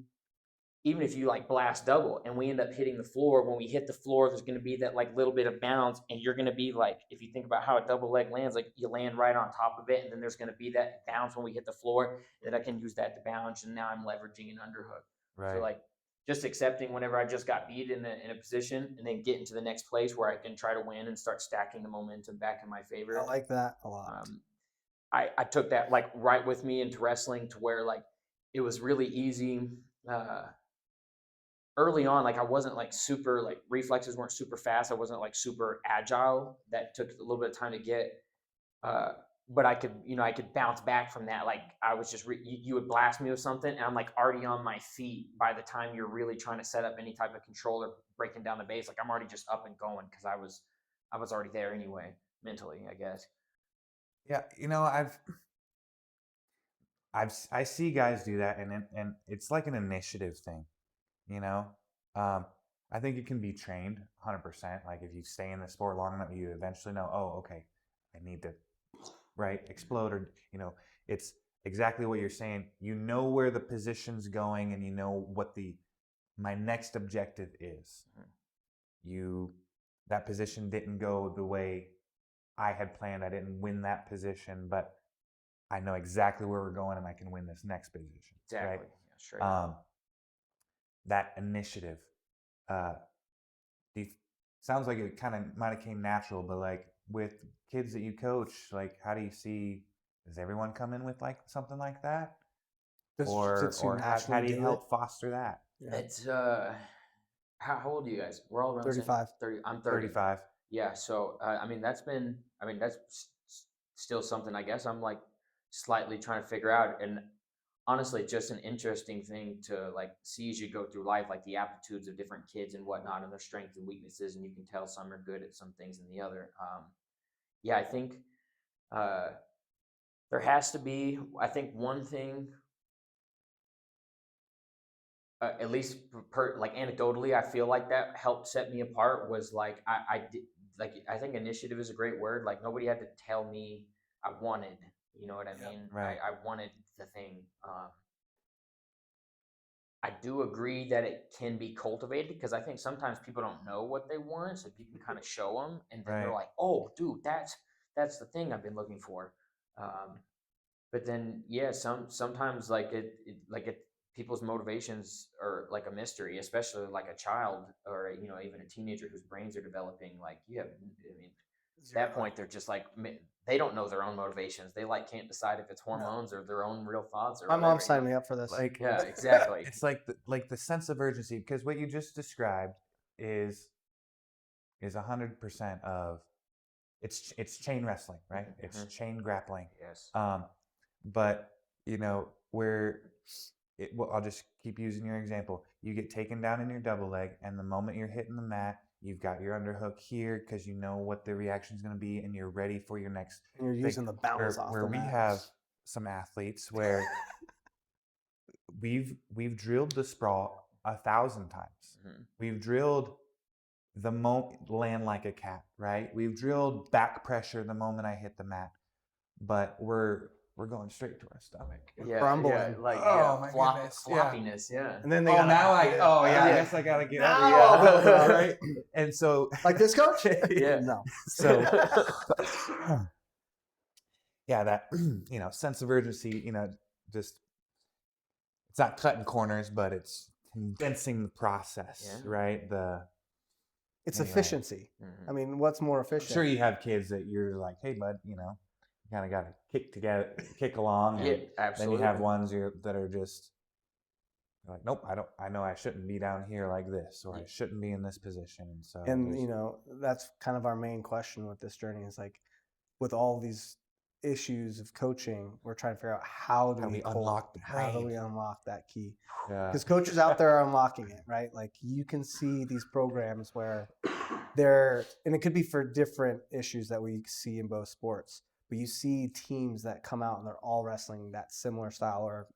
like blast double and we end up hitting the floor, when we hit the floor, there's going to be that like little bit of bounce, and you're going to be like, if you think about how a double leg lands, like you land right on top of it, and then there's going to be that bounce when we hit the floor, that I can use that to bounce, and now I'm leveraging an underhook. Right. So like just accepting whenever I just got beat in a position, and then get into the next place where I can try to win and start stacking the momentum back in my favor. I like that a lot. I took that like right with me into wrestling, to where like it was really easy. early on, like I wasn't like super, like reflexes weren't super fast. I wasn't like super agile. That took a little bit of time to get. Uh, but I could, I could bounce back from that. Like I was just, you would blast me with something, and I'm like already on my feet by the time you're really trying to set up any type of control or breaking down the base. Like I'm already just up and going because I was already there anyway, mentally, I guess. Yeah, I see guys do that, and it's like an initiative thing, you know. Um, I think it can be trained 100%. Like if you stay in the sport long enough, you eventually know, oh, okay, I need to explode, or it's exactly what you're saying. You know where the position's going, and you know what my next objective is. That position didn't go the way I had planned. I didn't win that position, but I know exactly where we're going, and I can win this next position. Exactly. Right? Yeah, sure. That initiative. Uh, sounds like it kind of might have came natural, but like with kids that you coach, like how do you see? Does everyone come in with like something like that, or how do you help foster that? Yeah. It's how old are you guys? We're all around 35. 30. I'm 30. 35. Yeah. So that's still something I guess I'm like slightly trying to figure out. And honestly, just an interesting thing to like see as you go through life, like the aptitudes of different kids and whatnot, and their strengths and weaknesses, and you can tell some are good at some things than the other. Yeah, I think uh, there has to be. I think one thing, at least like anecdotally, I feel like that helped set me apart was like I did, like I think initiative is a great word. Like nobody had to tell me I wanted. You know what I mean? Right. I wanted the thing. I do agree that it can be cultivated because I think sometimes people don't know what they want, so you can kind of show them, and then they're Right. like, "Oh, dude, that's the thing I've been looking for." Um, but then, yeah, sometimes people's motivations are like a mystery, especially like a child or even a teenager whose brains are developing. Like I mean, at that point they're just like they don't know their own motivations. They like can't decide if it's hormones or their own real thoughts or My whatever, mom signed me up for this. Like yeah, exactly. It's like the sense of urgency, because what you just described is 100% of it's chain wrestling, right? It's chain grappling. Yes. But well, I'll just keep using your example. You get taken down in your double leg, and the moment you're hitting the mat, you've got your underhook here because you know what the reaction is going to be, and you're ready for your next. And you're using the bounce off where the we mat. have some athletes where we've drilled the sprawl 1,000 times. We've drilled the land like a cat, right? We've drilled back pressure the moment I hit the mat, but we're going straight to our stomach. Yeah, crumbling. yeah, like my goodness, floppiness, yeah. And then they I guess I gotta get out of here, right? And so, like this, coach? Yeah. No. So, yeah, that sense of urgency, just it's not cutting corners, but it's condensing the process, right? It's efficiency. I mean, what's more efficient? I'm sure you have kids that you're like, hey, bud, you kind of got to kick along. And Yeah, absolutely. Then you have ones that are just like, nope, I know I shouldn't be down here like this, or I shouldn't be in this position. And so, that's kind of our main question with this journey is like, with all these issues of coaching, we're trying to figure out how do we unlock that key? Because coaches out there are unlocking it, right? Like you can see these programs where and it could be for different issues that we see in both sports, but you see teams that come out and they're all wrestling that similar style or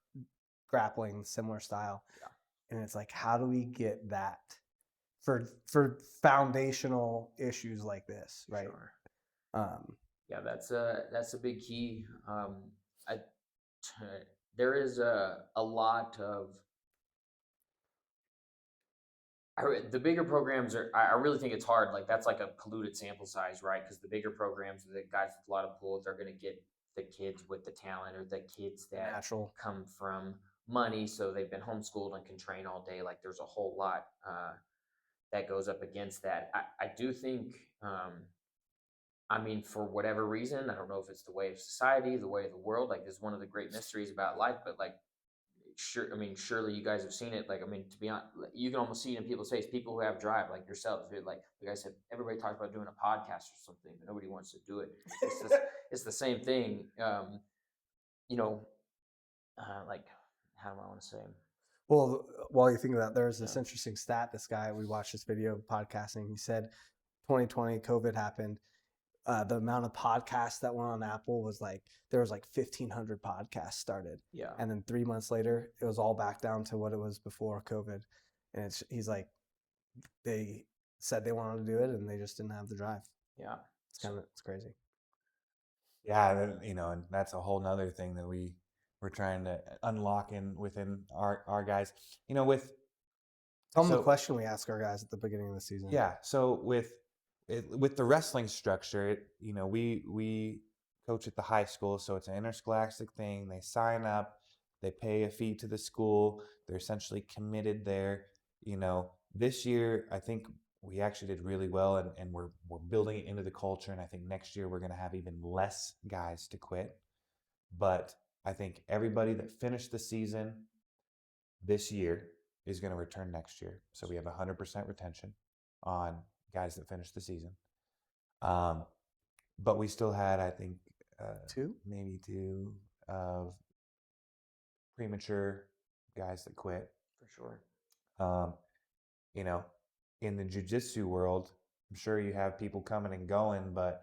grappling similar style. Yeah. And it's like, how do we get that for foundational issues like this, right? Sure. Yeah, that's a big key. There is a lot of the bigger programs are. I really think it's hard. Like that's like a polluted sample size, right? Because the bigger programs, the guys with a lot of pull, they're going to get the kids with the talent or the kids that come from money, so they've been homeschooled and can train all day. Like there's a whole lot that goes up against that. I do think. I mean, for whatever reason, I don't know if it's the way of society, the way of the world. Like, this is one of the great mysteries about life. But like, sure, I mean, surely you guys have seen it. Like, I mean, to be honest, you can almost see it in people's face. People who have drive, like yourselves, like I said, everybody talks about doing a podcast or something, but nobody wants to do it. It's the same thing. You know, like, how do I want to say? Well, while you think of that, there's this interesting stat. This guy, we watched this video podcasting. He said 2020, COVID happened. The amount of podcasts that went on Apple was like, there was like 1,500 podcasts started. Yeah. And then 3 months later, it was all back down to what it was before COVID. And he's like, they said they wanted to do it and they just didn't have the drive. Yeah. It's crazy. Yeah, you know, and that's a whole nother thing that we're trying to unlock within our guys. You know, Tell them the question we ask our guys at the beginning of the season. Yeah, so with the wrestling structure, you know, we coach at the high school, so it's an interscholastic thing. They sign up, they pay a fee to the school, they're essentially committed there. You know, this year I think we actually did really well, and we're building it into the culture. And I think next year we're going to have even less guys to quit. But I think everybody that finished the season this year is going to return next year. So we have 100% retention on guys that finished the season. But we still had, I think, maybe two of premature guys that quit. For sure. You know, in the jiu-jitsu world, I'm sure you have people coming and going, but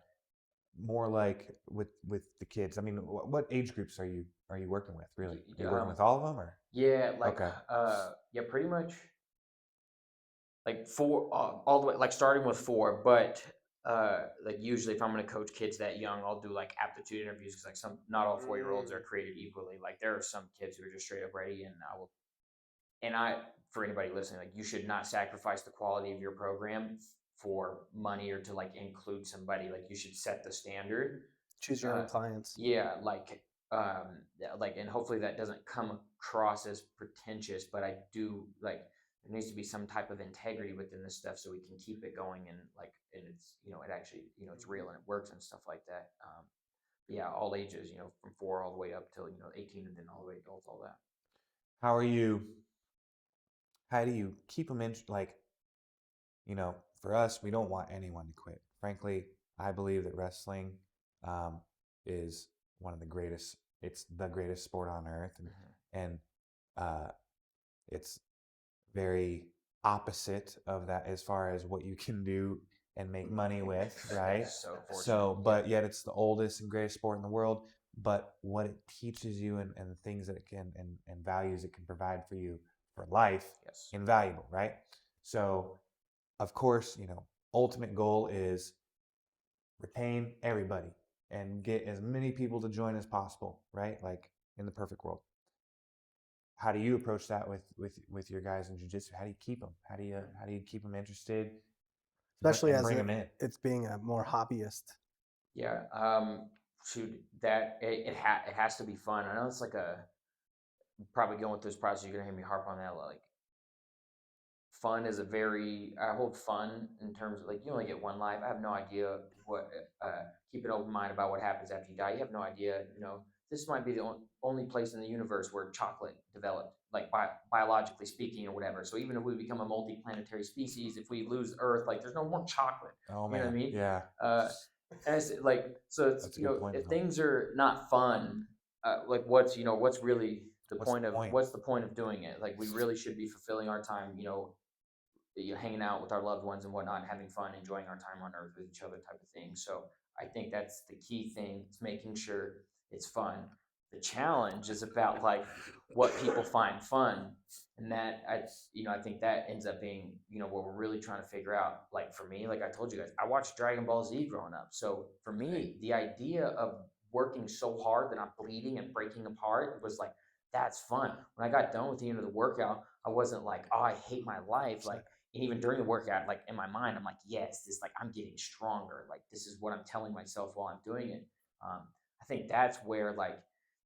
more like with the kids. I mean, what age groups are you working with? Really, are you working with all of them, or? Yeah, like yeah, pretty much like 4 all the way, like starting with 4. But like usually, if I'm going to coach kids that young, I'll do like aptitude interviews because like not all 4-year-olds are created equally. Like there are some kids who are just straight up ready, and for anybody listening, like you should not sacrifice the quality of your program for money or to like include somebody. Like you should set the standard. Choose your own clients. Yeah, like and hopefully that doesn't come across as pretentious, but I do like there needs to be some type of integrity within this stuff so we can keep it going, and it's, you know, it actually, you know, it's real and it works and stuff like that. Yeah, all ages, you know, from 4 all the way up till, you know, 18, and then all the way adults, all that. How do you keep them in, like, you know, for us, we don't want anyone to quit. Frankly, I believe that wrestling is one of the greatest. It's the greatest sport on earth, and it's very opposite of that as far as what you can do and make money with, right? But yet it's the oldest and greatest sport in the world. But what it teaches you and the things that it can and values it can provide for you for life, invaluable, right? So, of course, you know, ultimate goal is retain everybody and get as many people to join as possible, right? Like in the perfect world. How do you approach that with your guys in jiu-jitsu? How do you keep them? How do you keep them interested? Especially as it's being a more hobbyist. Yeah. Shoot, that it has to be fun. I know it's like probably going through this process, you're gonna hear me harp on that. Like, fun is I hold fun in terms of like, you only get one life. I have no idea what, keep an open mind about what happens after you die. You have no idea, you know, this might be the only place in the universe where chocolate developed, like biologically speaking or whatever. So even if we become a multi-planetary species, if we lose Earth, like there's no more chocolate. Oh, man. You know what I mean? Yeah. As like, so it's, you know, if things are not fun, like what's really what's the point of doing it? Like we really should be fulfilling our time, you know, hanging out with our loved ones and whatnot, and having fun, enjoying our time on earth with each other type of thing. So I think that's the key thing. It's making sure it's fun. The challenge is about like what people find fun. And that I think that ends up being, you know, what we're really trying to figure out. Like for me, like I told you guys, I watched Dragon Ball Z growing up. So for me, the idea of working so hard that I'm bleeding and breaking apart was like, that's fun. When I got done with the end of the workout, I wasn't like, oh, I hate my life. Like, and even during the workout, like in my mind, I'm like, yes, this, like, I'm getting stronger. Like, this is what I'm telling myself while I'm doing it. I think that's where, like,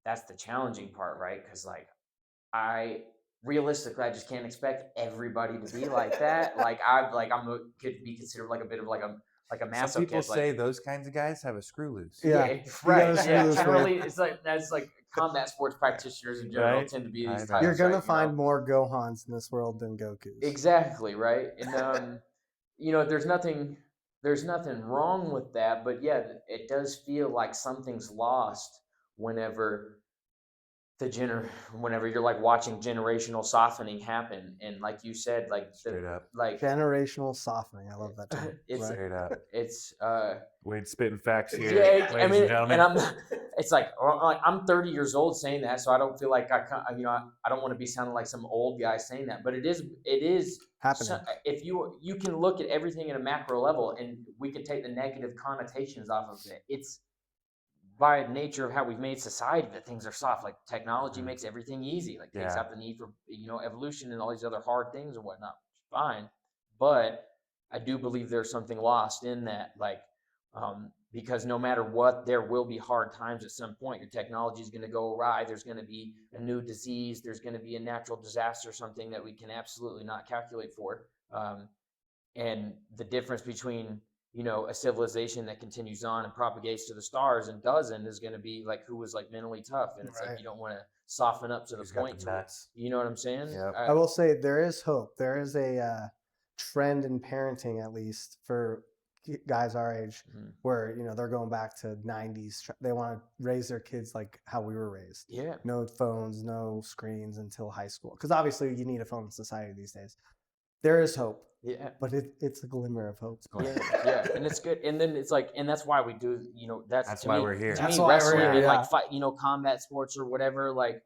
that's the challenging part, right? Because like realistically, I just can't expect everybody to be like that. Like could be considered like a bit of like a massive. Some people say those kinds of guys have a screw loose. Yeah, right. Yeah, generally it's like that's like combat sports practitioners in general Right? tend to be I these know. types. You're gonna right, find more Gohans in this world than Gokus. exactly right, and there's nothing wrong with that, but yeah, it does feel like something's lost whenever whenever you're like watching generational softening happen, and like you said, like Straight up. like Generational softening. I love that term. it's right? Straight up. it's Wade spitting facts here, yeah, I ladies mean, and gentlemen. and it's like I'm 30 years old saying that, so I don't feel like I don't want to be sounding like some old guy saying that, but it is Happening. if you can look at everything at a macro level, and we can take the negative connotations off of it. It's by nature of how we've made society that things are soft. Like technology makes everything easy, like takes Yeah. out the need for evolution and all these other hard things and whatnot. Fine, but I do believe there's something lost in that, like because no matter what, there will be hard times at some point. Your technology is going to go awry. There's going to be a new disease. There's going to be a natural disaster, something that we can absolutely not calculate for. And the difference between a civilization that continues on and propagates to the stars and doesn't is going to be like who was like mentally tough. And it's Right. like you don't want to soften up to the Who's got point the to nuts? you know what I'm saying? Yep. I will say there is hope. There is a trend in parenting, at least for guys our age, Mhm. where they're going back to 90s. They want to raise their kids like how we were raised. Yeah. No phones, no screens until high school. Because obviously you need a phone in society these days. There is hope. Yeah. But it's a glimmer of hope. Yeah, and it's good. And then it's like, and that's why we do, that's why me, we're here. To That's me, why we're wrestling here, and yeah. like fight, combat sports or whatever, like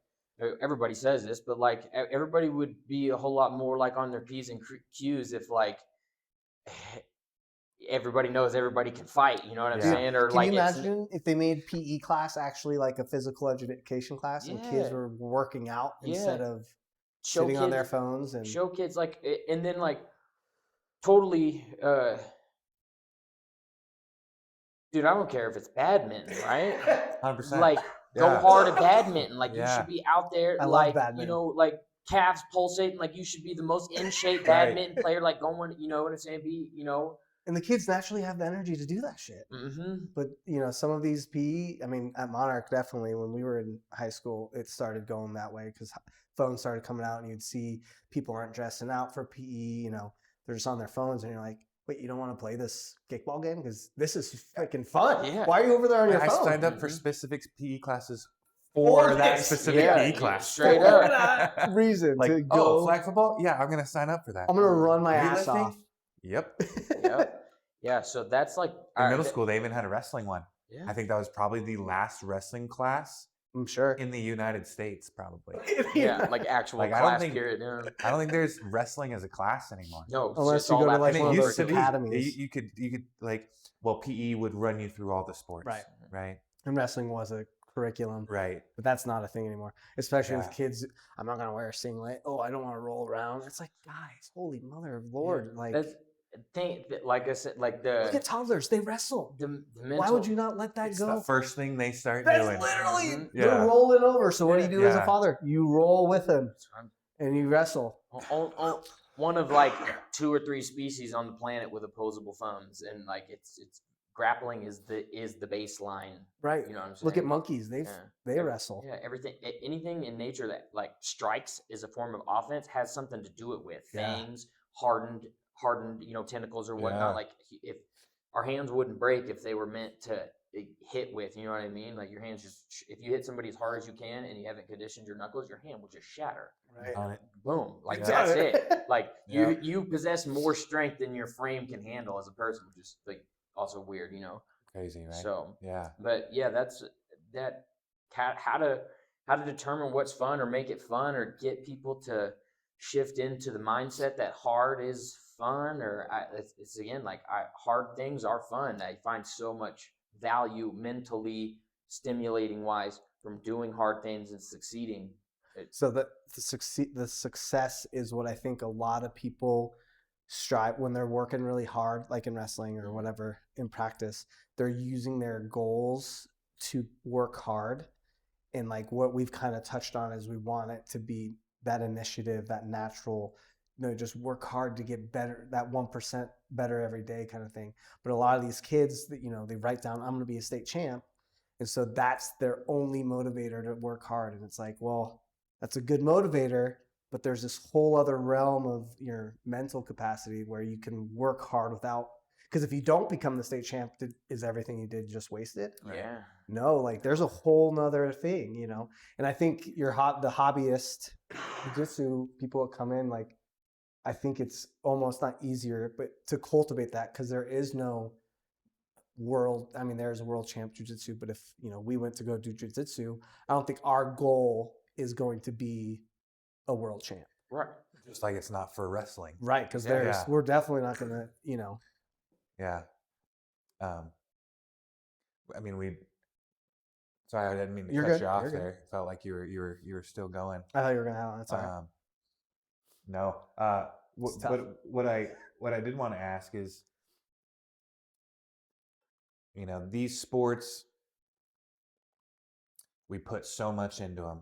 everybody says this, but like everybody would be a whole lot more like on their P's and Q's if like everybody knows everybody can fight, you know what I'm Yeah. saying? Or Can like you imagine if they made PE class actually like a physical education class and kids Yeah. were working out Yeah. instead of show sitting on their kids- phones and show kids like, and then like totally, dude, I don't care if it's badminton, right? 100%. Like go Yeah. hard at badminton. Like you Yeah. should be out there, I love like badminton. like calves pulsating. Like you should be the most in shape Right. badminton player. Like going, you know what I'm saying? and the kids naturally have the energy to do that shit. Mm-hmm. But some of these PE, I mean, at Monarch, definitely when we were in high school, it started going that way because phones started coming out, and you'd see people aren't dressing out for PE. They're just on their phones, and you're like, wait, you don't want to play this kickball game because this is freaking fun. Yeah. Why are you over there on your I phone? signed up for Mhm. specific PE classes For for that this. specific Yeah, PE yeah, class. straight For up. that reason Like, to go. flag football? Yeah, I'm gonna sign up for that. I'm gonna run my ass Weightlifting? off. Yep. Yep. Yeah. So that's like In middle school, they even had a wrestling one. Yeah. I think that was probably the last wrestling class I'm sure. in the United States, probably. Yeah, like actual Like, I don't class think- period. Yeah. I don't think there's wrestling as a class anymore. No, it's Unless just you all go to, that like, And one it of used those to be. academies. You could like, well, PE would run you through all the sports. Right. Right. And wrestling was a curriculum. Right. But that's not a thing anymore, especially with Yeah. kids. I'm not gonna wear a singlet. Oh, I don't want to roll around. It's like, guys, holy mother of Lord! Like, That's like I said, like look at toddlers. They wrestle. the mental. Why would you not let that It's go? the first thing they start That's doing. literally Mhm. Yeah. they're rolling over. So what do you do as a Yeah. father? You roll with them and you wrestle. One of like 2 or 3 species on the planet with opposable thumbs, and like it's grappling is the baseline. Right. You know what I'm saying? Look at monkeys. They Yeah. wrestle. Yeah, anything in nature that like strikes is a form of offense has something to do it with Yeah. fangs, hardened, tentacles or whatnot. Yeah. Like if our hands wouldn't break if they were meant to hit with, you know what I mean? Like your hands just, if you hit somebody as hard as you can and you haven't conditioned your knuckles, your hand will just shatter. Right. On it. Boom. Like Yeah. that's it. Like Yeah. you possess more strength than your frame can handle as a person, which is like also weird, Crazy, right? So, yeah. but yeah, that's that. How to determine what's fun or make it fun or get people to shift into the mindset that hard is fun, or it's again like hard things are fun. I find so much value mentally stimulating wise from doing hard things and succeeding. So the success is what I think a lot of people strive when they're working really hard, like in wrestling or whatever in practice. They're using their goals to work hard, and like what we've kind of touched on is we want it to be that initiative, that natural, just work hard to get better, that 1% better every day kind of thing. But a lot of these kids that they write down, I'm going to be a state champ, And so that's their only motivator to work hard. And it's like, well, that's a good motivator, but there's this whole other realm of your mental capacity where you can work hard without, because if you don't become the state champ, is everything you did just wasted? Right. Yeah. No, like there's a whole nother thing, you know? And I think the hobbyist jiu-jitsu people that come in, like, I think it's almost not easier, but to cultivate that, because there is no world. I mean, there's a world champ jiu-jitsu, but if, you know, we went to go do jiu-jitsu, I don't think our goal is going to be a world champ. Right. Just like it's not for wrestling. Right. Because Yeah. we're definitely not going to, you know. Yeah. I mean, sorry, I didn't mean to You're cut good. you off You're good. there. Felt like you were still going. I thought you were going to have that's all right. No. But what I did want to ask is, you know, these sports, we put so much into them,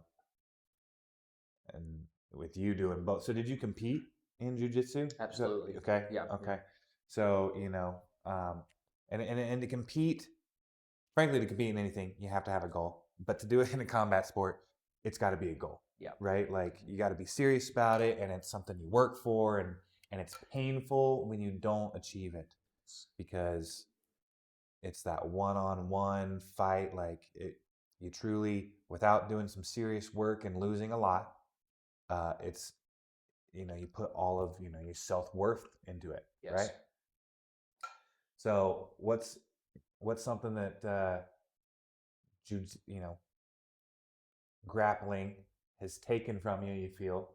and with you doing both. So did you compete in jiu-jitsu? Absolutely. Okay. Yeah. Okay. So, you know, and to compete, frankly, to compete in anything, you have to have a goal. But to do it in a combat sport, it's got to be a goal. Yeah. Right. Like you got to be serious about it, and it's something you work for, and it's painful when you don't achieve it, because it's that one-on-one fight. Like you truly, without doing some serious work and losing a lot, it's, you know, you put all of, you know, your self-worth into it. Yes. Right. So what's something that you know, grappling has taken from you, you feel,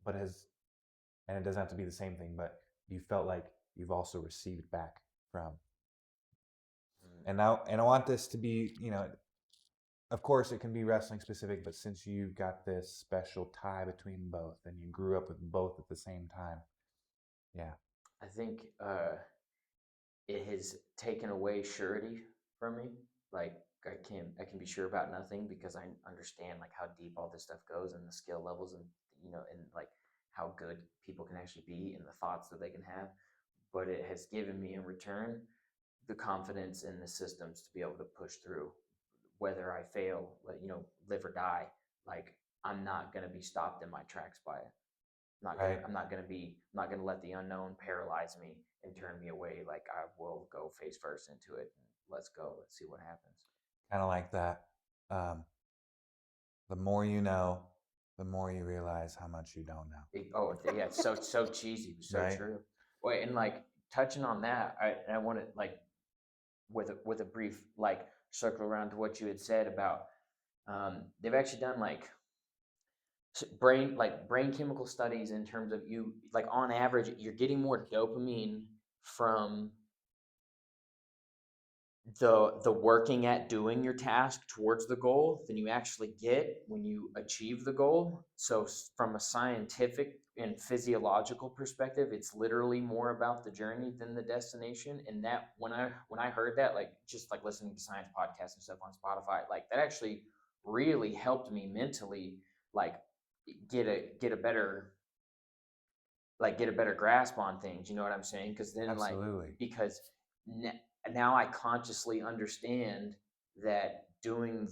but and it doesn't have to be the same thing, but you felt like you've also received back from. And I want this to be, you know, of course it can be wrestling specific, but since you've got this special tie between both and you grew up with both at the same time. Yeah. I think it has taken away surety from me. Like I can be sure about nothing because I understand like how deep all this stuff goes and the skill levels, and you know, and like how good people can actually be and the thoughts that they can have. But it has given me in return the confidence in the systems to be able to push through, whether I fail, you know, live or die. Like I'm not gonna be stopped in my tracks by it. Right. I'm not gonna let the unknown paralyze me and turn me away. Like I will go face first into it. And let's go. Let's see what happens. Kind of like that. The more you know, the more you realize how much you don't know. Yeah, it's so cheesy, so Right. true. Wait, and like touching on that, I want to like with a brief like circle around to what you had said about they've actually done like brain chemical studies in terms of you like on average you're getting more dopamine from the working at doing your task towards the goal than you actually get when you achieve the goal. So from a scientific and physiological perspective, it's literally more about the journey than the destination. And that when I heard that, like just like listening to science podcasts and stuff on Spotify, like that actually really helped me mentally like get a better grasp on things. You know what I'm saying? Because then Absolutely. because now I consciously understand that doing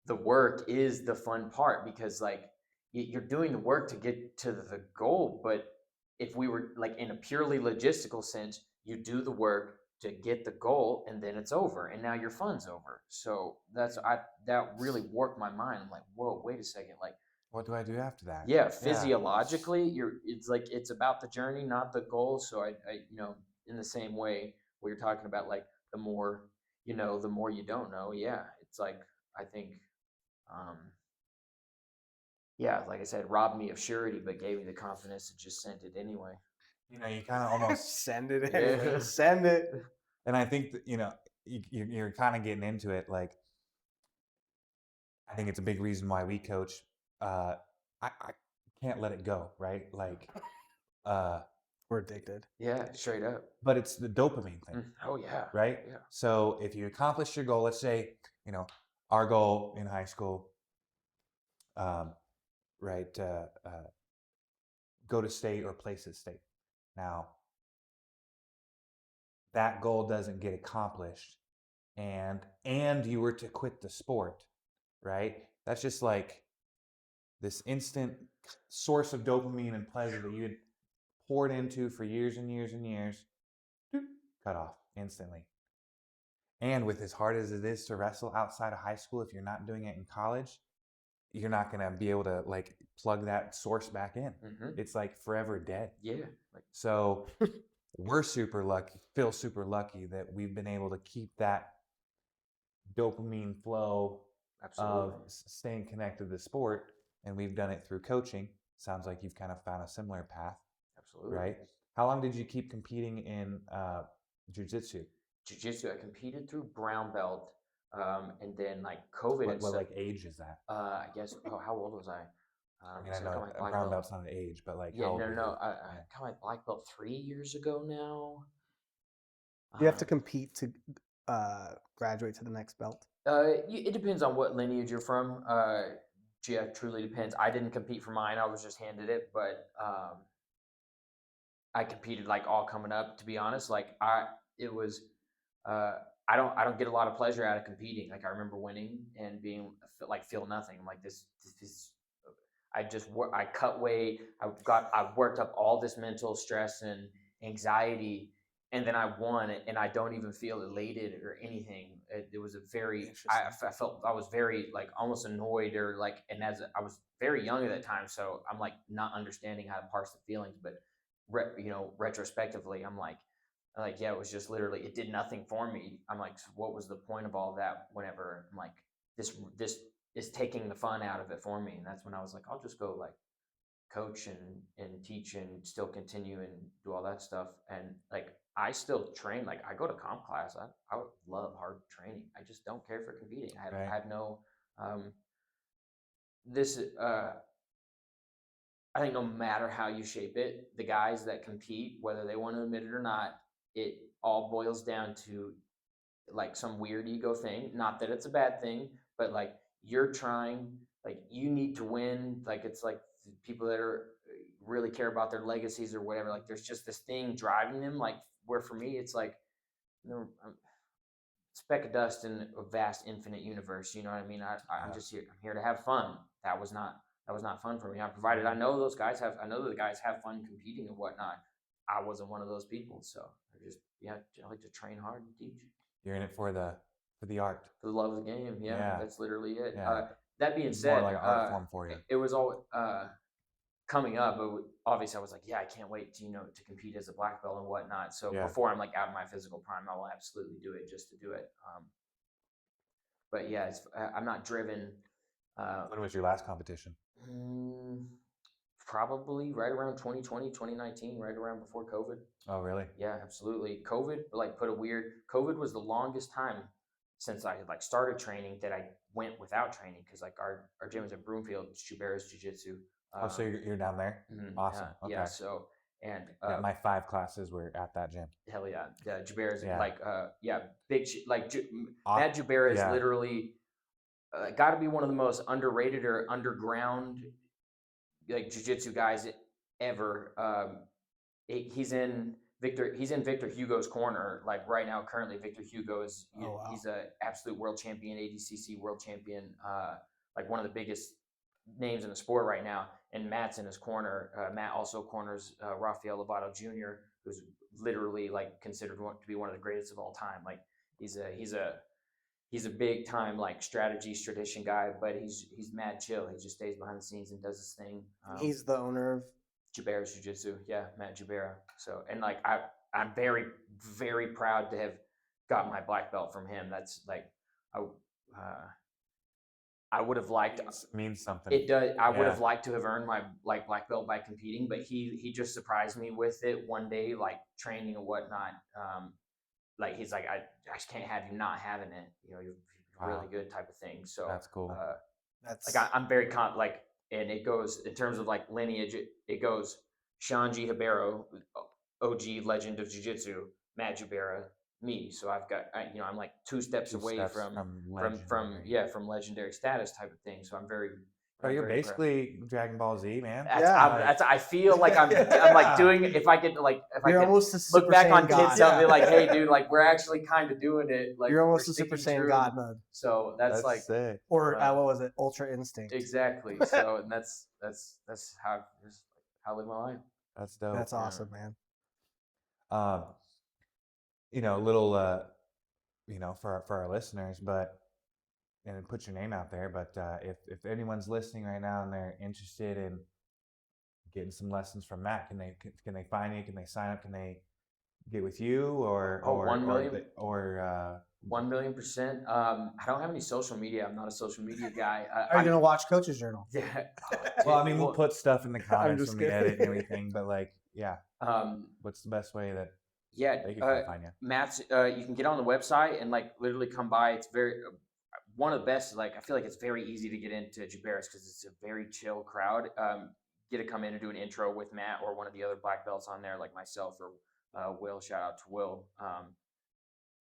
the work is the fun part, because like you're doing the work to get to the goal. But if we were like in a purely logistical sense, you do the work to get the goal and then it's over and now your fun's over. So that really warped my mind. I'm like, whoa, wait a second. Like, What do I do after that? yeah, physiologically it's like it's about the journey, not the goal. So I you know, in the same way we are talking about like the more you know, the more you don't know. Yeah, it's like I think um yeah, like I said, robbed me of surety but gave me the confidence to just send it anyway. You know, you kind of almost Send it Yeah. anyway. Send it. and I think that, you know, you're kind of getting into it. Like, I think it's a big reason why we coach. I can't let it go, right? Like, We're addicted. Yeah, straight up. but it's the dopamine thing, Oh yeah. right? Yeah. So if you accomplish your goal, let's say, you know, our goal in high school, right, go to state or place at state. Now, that goal doesn't get accomplished and you were to quit the sport, right? That's just like this instant source of dopamine and pleasure that you had poured into for years and years and years, cut off instantly. And with as hard as it is to wrestle outside of high school, if you're not doing it in college, you're not going to be able to like plug that source back in. It's like forever dead. Yeah. So we're super lucky, feel super lucky that we've been able to keep that dopamine flow of staying connected to the sport. And we've done it through coaching. Sounds like you've kind of found a similar path. Absolutely. Right? How long did you keep competing in jiu-jitsu? Jiu-jitsu, I competed through brown belt, and then like COVID. What like age is that? I guess. Oh, how old was I? I mean, I know brown belt's not an age, but like yeah, how old no. I got my black belt 3 years ago now. You have to compete to graduate to the next belt. It depends on what lineage you're from. Yeah, truly depends. I didn't compete for mine. I was just handed it, but I competed like all coming up. To be honest, like it was. I don't get a lot of pleasure out of competing. Like I remember winning and being like feel nothing. I'm like this. I cut weight. I worked up all this mental stress and anxiety, and then I won, and I don't even feel elated or anything. It was a very. I felt I was very like almost annoyed or like, and I was very young at that time, so I'm like not understanding how to parse the feelings, but retrospectively, I'm like, yeah, it was just literally, it did nothing for me. I'm like, so what was the point of all that? Whenever I'm like, this is taking the fun out of it for me. And that's when I was like, I'll just go like coach and teach and still continue and do all that stuff. And like, I still train, like I go to comp class. I would love hard training. I just don't care for competing. I have no, I think no matter how you shape it, the guys that compete, whether they want to admit it or not, it all boils down to like some weird ego thing. Not that it's a bad thing, but like you're trying, like you need to win. Like it's like people that are really care about their legacies or whatever. Like there's just this thing driving them. Like where for me, it's like, speck of dust in a vast infinite universe. You know what I mean? I'm just here. I'm here to have fun. That was not fun for me. I know that the guys have fun competing and whatnot. I wasn't one of those people. So I like to train hard and teach. You're in it for the art. For the love of the game. Yeah. That's literally it. Yeah. That being said, more like an art form for you. It was all coming up. Obviously I was like, yeah, I can't wait to compete as a black belt and whatnot. So before I'm like out of my physical prime, I will absolutely do it just to do it. But yeah, I'm not driven. When was your last competition? Probably right around 2020, 2019, right around before COVID. Oh, really? Yeah, absolutely. COVID COVID was the longest time since I had like started training that I went without training, because like our gym is at Broomfield, it's Juberas Jiu-Jitsu. So you're down there? Awesome. Okay. Yeah. So and my 5 classes were at that gym. Hell yeah, Juberas big Matt Jubera is literally got to be one of the most underrated or underground like jiu-jitsu guys ever. He's in Victor Hugo's corner like right now. Currently, Victor Hugo is he's a absolute world champion, ADCC world champion, like one of the biggest names in the sport right now. And Matt's in his corner. Matt also corners Rafael Lovato Jr., who's literally like considered to be one of the greatest of all time. Like he's a big time like tradition guy, but he's mad chill. He just stays behind the scenes and does his thing. He's the owner of Jubera's Jiu-Jitsu. Yeah, Matt Jubera. So, and like I'm very, very proud to have got my black belt from him. That's like I would have liked means something. It does. I would have liked to have earned my like black belt by competing, but he just surprised me with it one day, like training and whatnot. Like he's like, I just can't have you not having it. You're really good type of thing. So that's cool. That's like I'm very and it goes in terms of like lineage. It goes Shanji Hibero, OG legend of jiu-jitsu, Matt Jubera, me. So I've got I'm like 2 steps away from legendary status type of thing. So I'm very But you're very proud. basically Dragon Ball Z, man. I feel like I'm like doing, if I could You're almost a look Super back Saiyan on God. kids, I'll be like, hey, dude, like we're actually kind of doing it. Like You're almost we're a Super sticking Saiyan true. God mode. So that's like sick. Or what was it? Ultra Instinct. exactly. So and that's how I live my life. That's dope. That's awesome, man. You know, a little, you know, for our listeners, but and put your name out there. But if anyone's listening right now and they're interested in getting some lessons from Matt, can they find you? Can they sign up? Can they get with you or 1 million? or 1,000,000%. I don't have any social media. I'm not a social media guy. Are you gonna watch Coach's Journal? Yeah. well, I mean, we'll put stuff in the comments just when we kidding. edit and everything. But like, yeah, Um, what's the best way that yeah. they can come find you? Matt's. You can get on the website and like literally come by. It's very one of the best. Like I feel like it's very easy to get into Jubaris because it's a very chill crowd. Get to come in and do an intro with Matt or one of the other black belts on there, like myself or Will. Shout out to Will.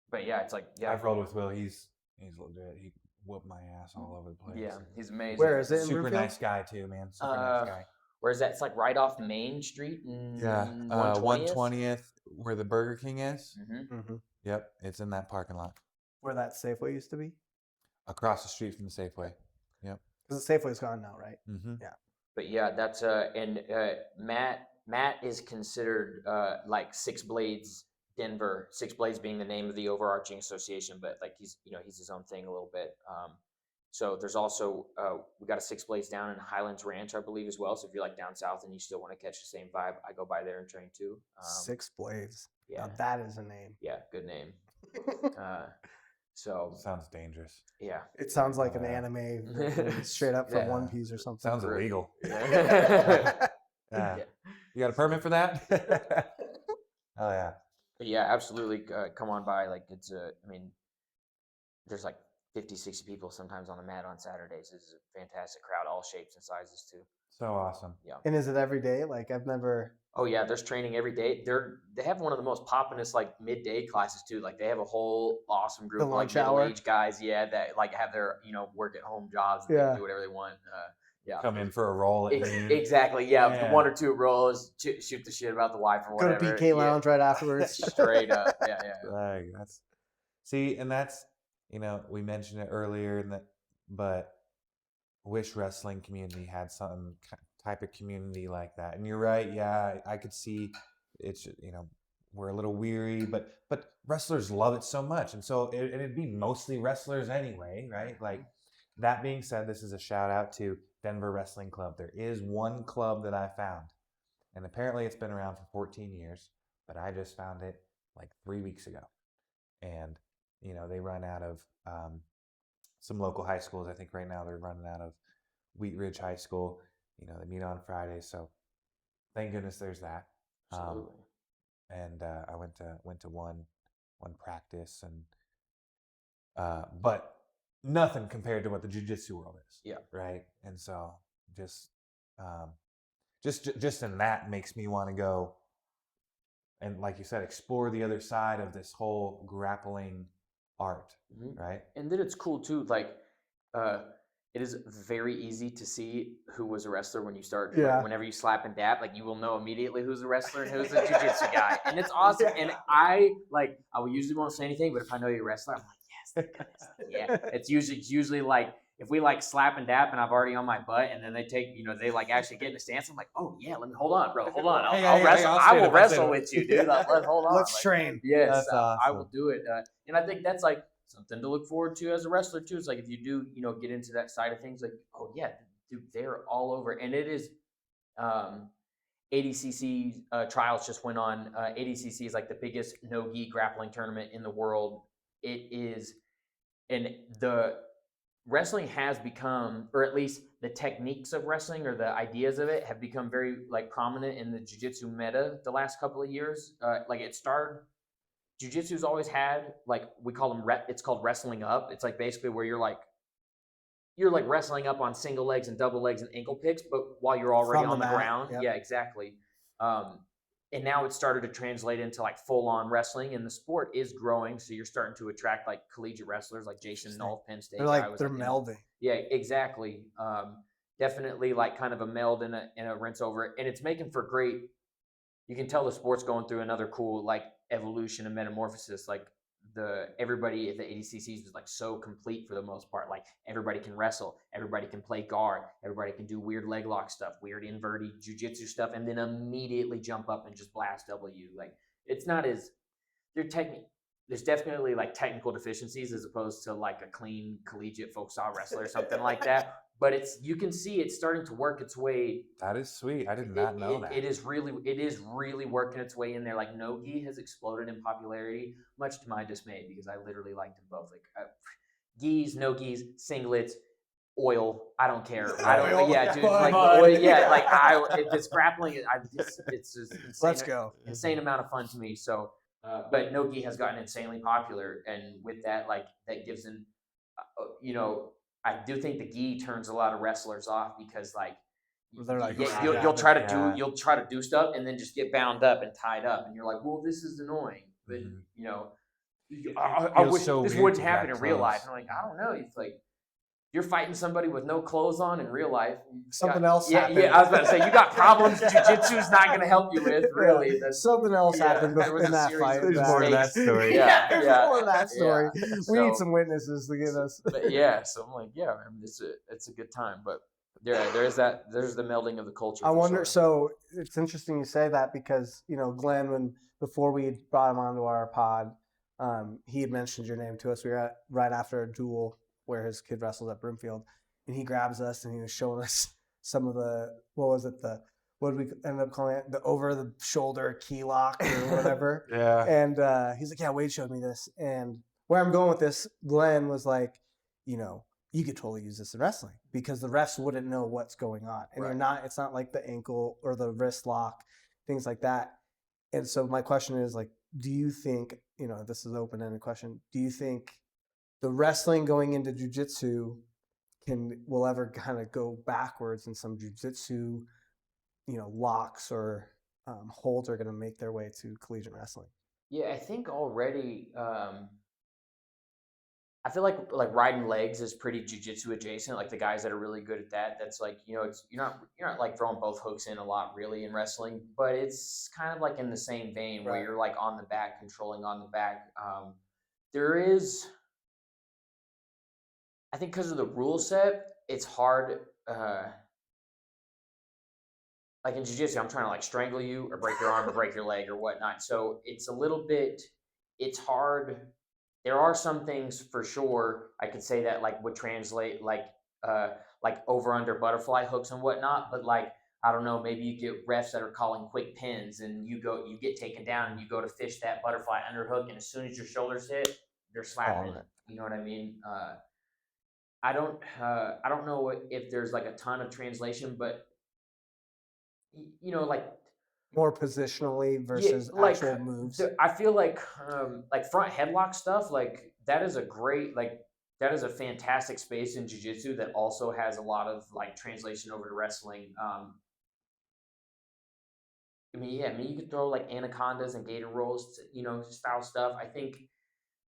But yeah, it's like I've rolled with Will. He's legit. He whooped my ass all over the place. Yeah, he's amazing. Where is it? In Super Broomfield? nice guy too, man. Super nice guy. Where is that? It's like right off Main Street and 120th, where the Burger King is. Mm-hmm. Yep, it's in that parking lot. Where that Safeway used to be? Across the street from the Safeway. Yep. Because the Safeway's gone now, right? Mm-hmm. Yeah. But yeah, that's and Matt is considered like Six Blades Denver. Six Blades being the name of the overarching association, but like he's his own thing a little bit. So there's also we got a Six Blades down in Highlands Ranch, I believe, as well. So if you're like down south and you still want to catch the same vibe, I go by there and train too. Six Blades. Yeah, now that is a name. Yeah, good name. So sounds dangerous. Yeah, it sounds like an anime straight up from One Piece or something. Sounds illegal. Yeah. You got a permit for that? Oh yeah. But yeah, absolutely. Come on by. Like it's I mean, there's like 50, 60 people sometimes on the mat on Saturdays. It's a fantastic crowd, all shapes and sizes too. So awesome. Yeah. And is it every day? Like I've never. Oh yeah, there's training every day. They have one of the most poppinest like midday classes too. Like they have a whole awesome group of like middle-aged guys. Yeah, that like have their work at home jobs. And they can do whatever they want. Yeah. Come in for a roll at noon. Exactly. Yeah. 1 or 2 rolls. Shoot the shit about the wife or whatever. Go to PK Lounge right afterwards. Straight up. Yeah. Like, that's we mentioned it earlier, but wish wrestling community had some type of community like that. And you're right. Yeah, I could see it's we're a little weary, but wrestlers love it so much, and so it'd be mostly wrestlers anyway, right? Like that being said, this is a shout out to Denver Wrestling Club. There is one club that I found, and apparently it's been around for 14 years, but I just found it like 3 weeks ago, and they run out of some local high schools. I think right now they're running out of Wheat Ridge High School. They meet on Fridays, so thank goodness there's that. Absolutely. And I went to one practice, and but nothing compared to what the jiu-jitsu world is. Yeah. Right. And so just in that makes me want to go and, like you said, explore the other side of this whole grappling art. Mm-hmm. Right. And then it's cool too. Like, it is very easy to see who was a wrestler when you start. Yeah. Like, whenever you slap and dap, like you will know immediately who's a wrestler and who's a jiu-jitsu guy, and it's awesome. Yeah. And I will usually won't say anything, but if I know you're a wrestler, I'm like, yes, yeah. It's usually like if we like slap and dap, and I've already on my butt, and then they take they like actually get in a stance. I'm like, oh yeah, let me hold on, bro, hold on. I'll wrestle. I will wrestle with you, dude. Hold on. Let's train. Yes, that's awesome. I will do it. And I think that's like something to look forward to as a wrestler too. It's like if you do, get into that side of things, like, oh yeah, dude, they're all over. And it is, ADCC trials just went on. ADCC is like the biggest no-gi grappling tournament in the world. It is, and the wrestling has become, or at least the techniques of wrestling or the ideas of it have become very like prominent in the jiu-jitsu meta the last couple of years. Like it started. Jiu-jitsu's always had, like, we call them it's called wrestling up. It's like basically where you're like wrestling up on single legs and double legs and ankle picks, but while you're already on the ground. Yep. Yeah, exactly. And now it's started to translate into like full on wrestling, and the sport is growing. So you're starting to attract like collegiate wrestlers like Jason Nolf, Penn State. They're melding. Yeah, exactly. definitely like kind of a meld and a rinse over, and it's making for great. You can tell the sport's going through another cool like evolution and metamorphosis. Like everybody at the ADCCs was like so complete for the most part. Like everybody can wrestle, everybody can play guard, everybody can do weird leg lock stuff, weird inverted jiu-jitsu stuff, and then immediately jump up and just blast W. Like it's not as there's definitely like technical deficiencies as opposed to like a clean collegiate folk style wrestler or something like that. But you can see it's starting to work its way. That is sweet. I did not know that. It is really working its way in there. Like no-gi has exploded in popularity, much to my dismay, because I literally liked them both. Like gis, no-gis, singlets, oil. I don't care. I don't. Yeah, dude. Like oil, yeah. Like if it's grappling, it's just insane, Let's go. Insane amount of fun to me. So, but no-gi has gotten insanely popular, and with that, like that gives an, I do think the gi turns a lot of wrestlers off because like They're like, you'll try to do stuff and then just get bound up and tied up, and you're like, well, this is annoying, but I wish this wouldn't happen in real life. And I'm like, I don't know. It's like you're fighting somebody with no clothes on in real life. Something else happened. Yeah, I was about to say you got problems jiu-jitsu's not going to help you with, really. Something else happened in that fight. There's more to that story. There's more to that story. We need some witnesses to get us. But yeah, so I'm like, yeah, man, it's a good time. But there's the melding of the culture. I wonder. Sure. So it's interesting you say that because Glenn, before we brought him onto our pod, he had mentioned your name to us. We were right after a duel where his kid wrestled at Broomfield, and he grabs us and he was showing us some of what did we end up calling it? The over the shoulder key lock or whatever. Yeah. And he's like, yeah, Wade showed me this. And where I'm going with this, Glenn was like, you could totally use this in wrestling because the refs wouldn't know what's going on. And it's not like the ankle or the wrist lock, things like that. And so my question is like, do you think, this is an open-ended question. Do you think the wrestling going into jiu-jitsu will ever kind of go backwards in some jiu-jitsu, locks or holds are going to make their way to collegiate wrestling? Yeah, I think already. I feel like riding legs is pretty jiu-jitsu adjacent. Like the guys that are really good at that. That's like it's you're not like throwing both hooks in a lot really in wrestling, but it's kind of like in the same vein where you're like on the back, controlling on the back. There is. I think because of the rule set, it's hard. Like in jiu-jitsu, I'm trying to like strangle you or break your arm or break your leg or whatnot. So it's a little bit, it's hard. There are some things for sure I could say that like would translate like over under butterfly hooks and whatnot. But like, I don't know, maybe you get refs that are calling quick pins and you get taken down and you go to fish that butterfly underhook. And as soon as your shoulders hit, they're slapping. You know what I mean? I don't know if there's like a ton of translation, but like more positionally versus actual moves. I feel like front headlock stuff, like that is a fantastic space in jiu-jitsu that also has a lot of like translation over to wrestling. You could throw like anacondas and gator rolls, style stuff. I think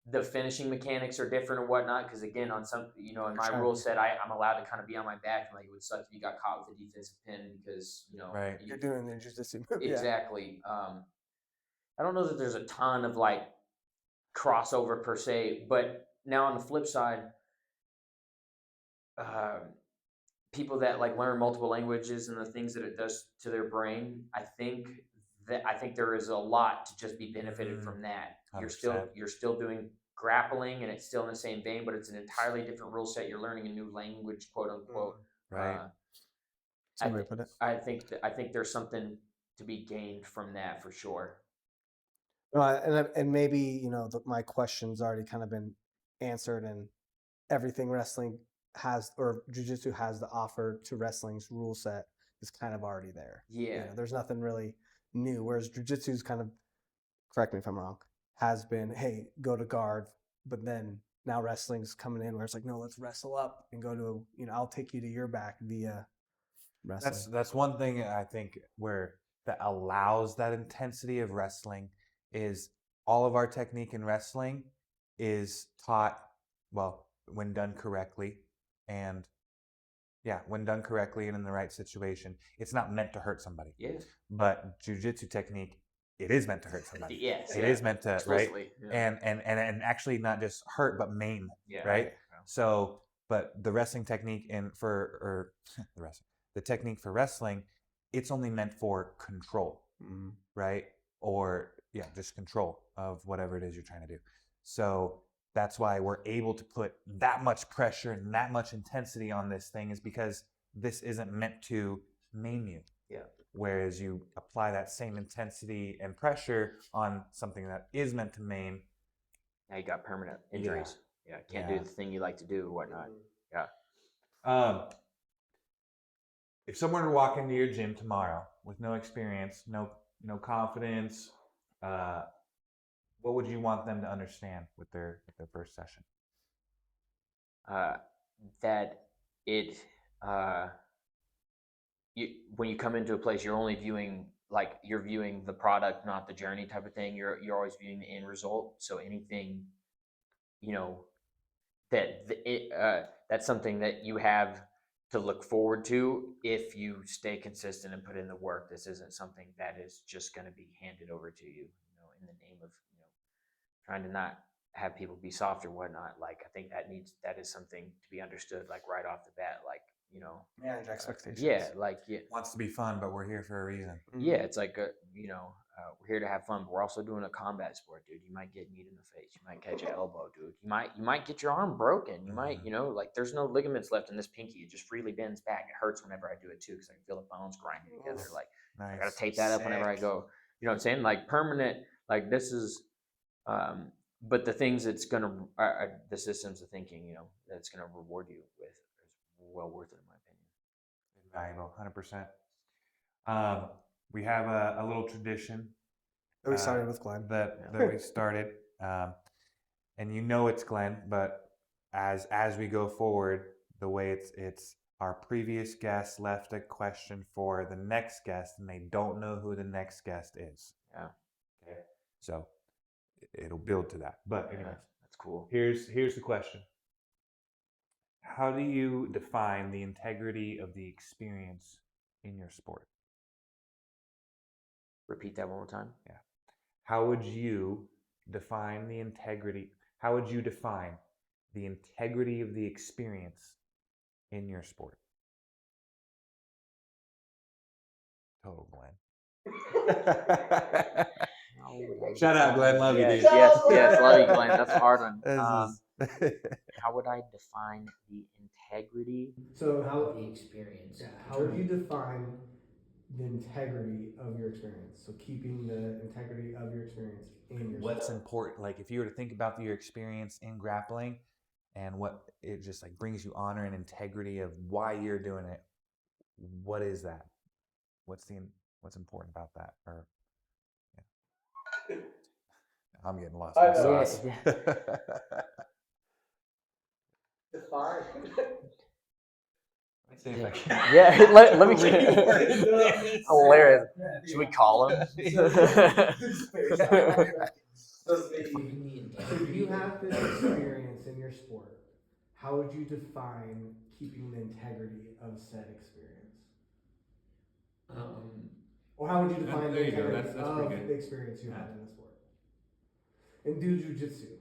the finishing mechanics are different and whatnot because again on some in my rule set I'm allowed to kind of be on my back and like it would suck if you got caught with a defensive pin because you're doing the jiu-jitsu move. Exactly. I don't know that there's a ton of like crossover per se, but now on the flip side, people that like learn multiple languages and the things that it does to their brain, I think there is a lot to just be benefited from that. 100%. You're still doing grappling and it's still in the same vein, but it's an entirely different rule set. You're learning a new language, quote unquote. Right. I think there's something to be gained from that for sure. And maybe my question's already kind of been answered, and everything wrestling has or jiu-jitsu has to offer to wrestling's rule set is kind of already there. Yeah, there's nothing really new. Whereas jiu-jitsu is kind of, correct me if I'm wrong, has been, hey, go to guard, but then now wrestling's coming in where it's like, no, let's wrestle up and go to I'll take you to your back via wrestling. That's one thing I think where that allows that intensity of wrestling is all of our technique in wrestling is taught when done correctly, and when done correctly and in the right situation, it's not meant to hurt somebody. Yes. But jiu-jitsu technique, it is meant to hurt somebody. Yes. It is meant to, right? Yeah. And actually not just hurt, but maim, right? Yeah. So, but the wrestling technique the technique for wrestling, it's only meant for control, right? Or just control of whatever it is you're trying to do. So that's why we're able to put that much pressure and that much intensity on this thing, is because this isn't meant to maim you. Yeah. Whereas you apply that same intensity and pressure on something that is meant to maim. Now you got permanent injuries. Yeah. Can't do the thing you like to do or whatnot. Yeah. If someone were to walk into your gym tomorrow with no experience, no confidence, what would you want them to understand with their first session? That it when you come into a place, you're only viewing the product, not the journey type of thing. You're always viewing the end result. So anything, that's something that you have to look forward to if you stay consistent and put in the work. This isn't something that is just going to be handed over to you, in the name of trying to not have people be soft or whatnot. Like, I think that is something to be understood, like right off the bat, like, manage expectations. Wants to be fun, but we're here for a reason. Yeah, it's like we're here to have fun, but we're also doing a combat sport, dude. You might get kneed in the face, you might catch an elbow, dude. You might get your arm broken. You might, like, there's no ligaments left in this pinky. It just freely bends back. It hurts whenever I do it too, because I can feel the bones grinding together. Like, nice. I gotta tape that up whenever I go. You know what I'm saying? Like, permanent. Like, this is. But the things it's gonna, the systems of thinking, that's gonna reward you with, is well worth it, in my opinion. Invaluable, 100%. We have a little tradition that we started with Glenn. That we started, and it's Glenn. But as we go forward, the way it's our previous guest left a question for the next guest, and they don't know who the next guest is. Yeah. Okay. So it'll build to that. But anyways, that's cool. Here's the question. How do you define the integrity of the experience in your sport? Repeat that one more time. Yeah. How would you define the integrity? How would you define the integrity of the experience in your sport? Total Glenn. Shout out, Glenn. Love you, dude. Yes, love you, Glenn. That's a hard one. How would I define the integrity of the experience? Yeah, how would you define the integrity of your experience? So keeping the integrity of your experience in your What's important? Like, if you were to think about your experience in grappling and what it just like brings you honor and integrity of why you're doing it, what is that? What's important about that? Or I'm getting lost. Define. Let's see if I can. Yeah, let me. Hilarious. Should we call him? If you have this experience in your sport, how would you define keeping the integrity of said experience? Or how would you define the integrity of the experience you had in the sport? And do jiu-jitsu.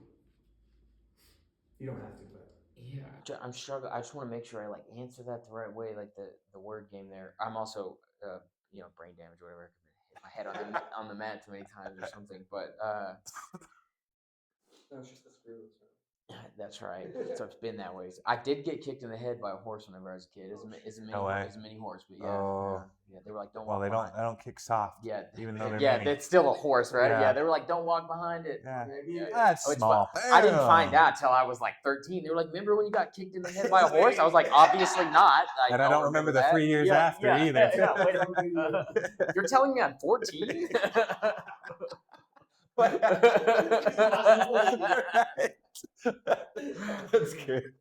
You don't have to, but I'm struggling. I just want to make sure I answer that the right way, like the word game there. I'm also brain damage or whatever. I hit my head on the mat too many times or something. But no, it's just the screw. That's right. So it's been that way. I did get kicked in the head by a horse whenever I was a kid. It's a mini horse, but yeah. They were like, "Don't walk." Well, they don't kick soft. Yeah, even though they're mini. It's still a horse, right? Yeah, they were like, "Don't walk behind it." Yeah. That's small. I didn't find out till I was like 13. They were like, "Remember when you got kicked in the head by a horse?" I was like, "Obviously not." And I don't remember the 3 years after either. You're telling me I'm 14? That's good.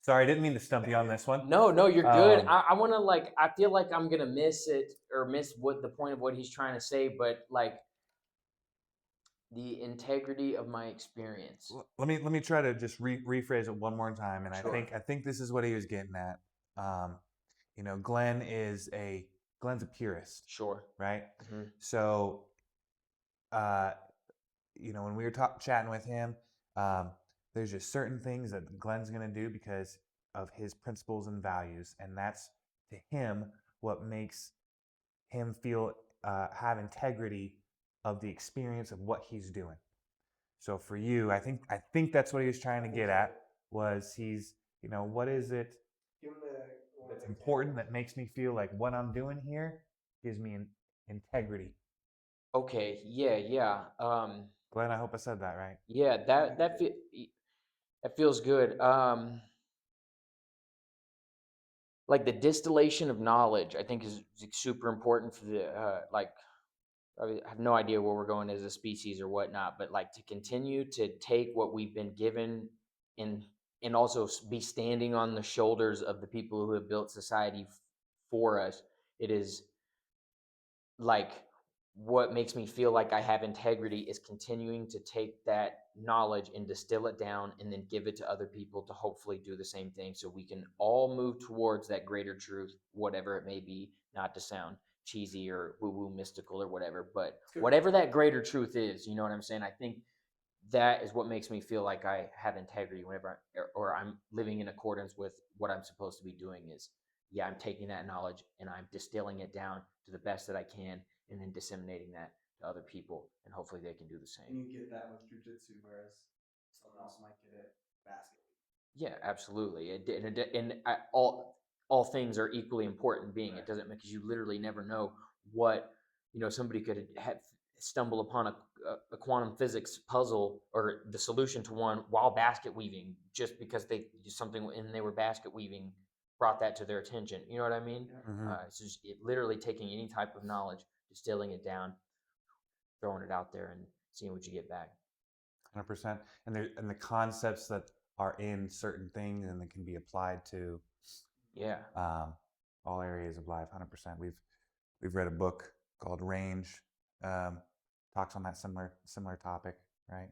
Sorry, I didn't mean to stump you on this one. No, you're good. I want to I feel like I'm gonna miss it or miss what the point of what he's trying to say, but The integrity of my experience. Let me try to just rephrase it one more time, and Sure. I think this is what he was getting at. You know, Glenn's a purist, Sure. right? Mm-hmm. So, you know, when we were chatting with him, there's just certain things that Glenn's going to do because of his principles and values, and that's to him what makes him feel have integrity of the experience of what he's doing. So for you, I think that's what he was trying to get at. Was he's, you know, what is it that's important that makes me feel like what I'm doing here gives me integrity. Okay. Yeah. Glenn, I hope I said that right. Yeah. That feels good. Like the distillation of knowledge, I think is super important for the like. I have no idea where we're going as a species or whatnot, but like to continue to take what we've been given and also be standing on the shoulders of the people who have built society for us. It is like what makes me feel like I have integrity is continuing to take that knowledge and distill it down and then give it to other people to hopefully do the same thing so we can all move towards that greater truth, whatever it may be, not to sound cheesy or woo-woo mystical or whatever, but whatever that greater truth is, you know what I'm saying? I think that is what makes me feel like I have integrity whenever or I'm living in accordance with what I'm supposed to be doing is, yeah, I'm taking that knowledge and I'm distilling it down to the best that I can and then disseminating that to other people and hopefully they can do the same. And you get that with jiu-jitsu, whereas someone else might get it basket. Yeah, absolutely. All things are equally important. Being right. It doesn't because you literally never know what somebody could have stumble upon a quantum physics puzzle or the solution to one while basket weaving just because they something and they were basket weaving brought that to their attention. You know what I mean? Mm-hmm. It's just literally taking any type of knowledge, distilling it down, throwing it out there, and seeing what you get back. 100%. And the concepts that are in certain things and that can be applied to all areas of life. 100%. We've read a book called Range, talks on that similar topic, right?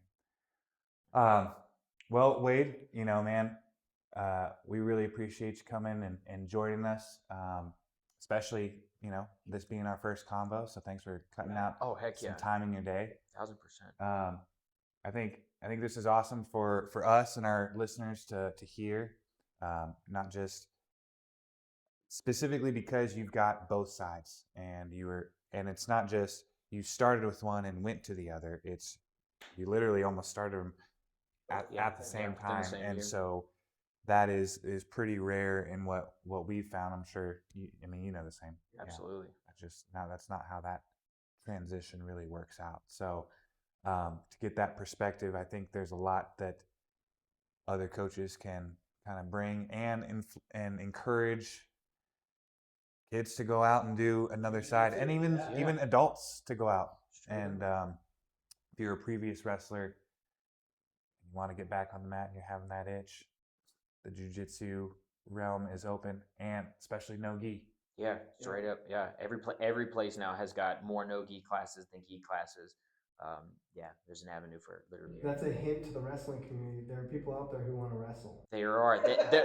Well, Wade, man, we really appreciate you coming and joining us, especially this being our first convo. So thanks for cutting out some time in your day. 1000%. I think this is awesome for us and our listeners to hear, not just specifically because you've got both sides and it's not just you started with one and went to the other. It's you literally almost started them at the same time, and so that is pretty rare in what we've found. I'm sure you know the same. Absolutely. That's not how that transition really works out. So to get that perspective, I think there's a lot that other coaches can kind of bring and encourage kids to go out and do another side, and even adults to go out. And if you're a previous wrestler, you want to get back on the mat and you're having that itch, the jiu-jitsu realm is open, and especially no gi. Yeah, straight up. Yeah, every place now has got more no gi classes than gi classes. There's an avenue for literally. That's a hint to the wrestling community. There are people out there who want to wrestle. There are.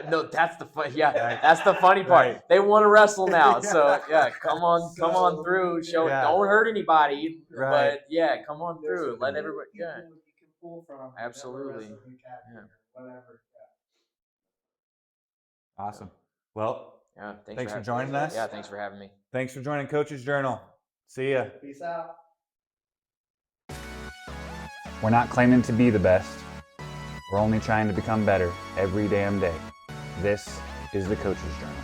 No, that's the fun. Yeah, that's the funny part. Right. They want to wrestle now. So come on through. Show it. Don't hurt anybody. Right. But come on through. Let everybody. Yeah. You can pull from. Absolutely. Yeah. Whatever. Yeah. Awesome. Well. Yeah. Thanks for joining us. Yeah. Thanks for having me. Thanks for joining Coach's Journal. See ya. Peace out. We're not claiming to be the best. We're only trying to become better every damn day. This is the Coach's Journal.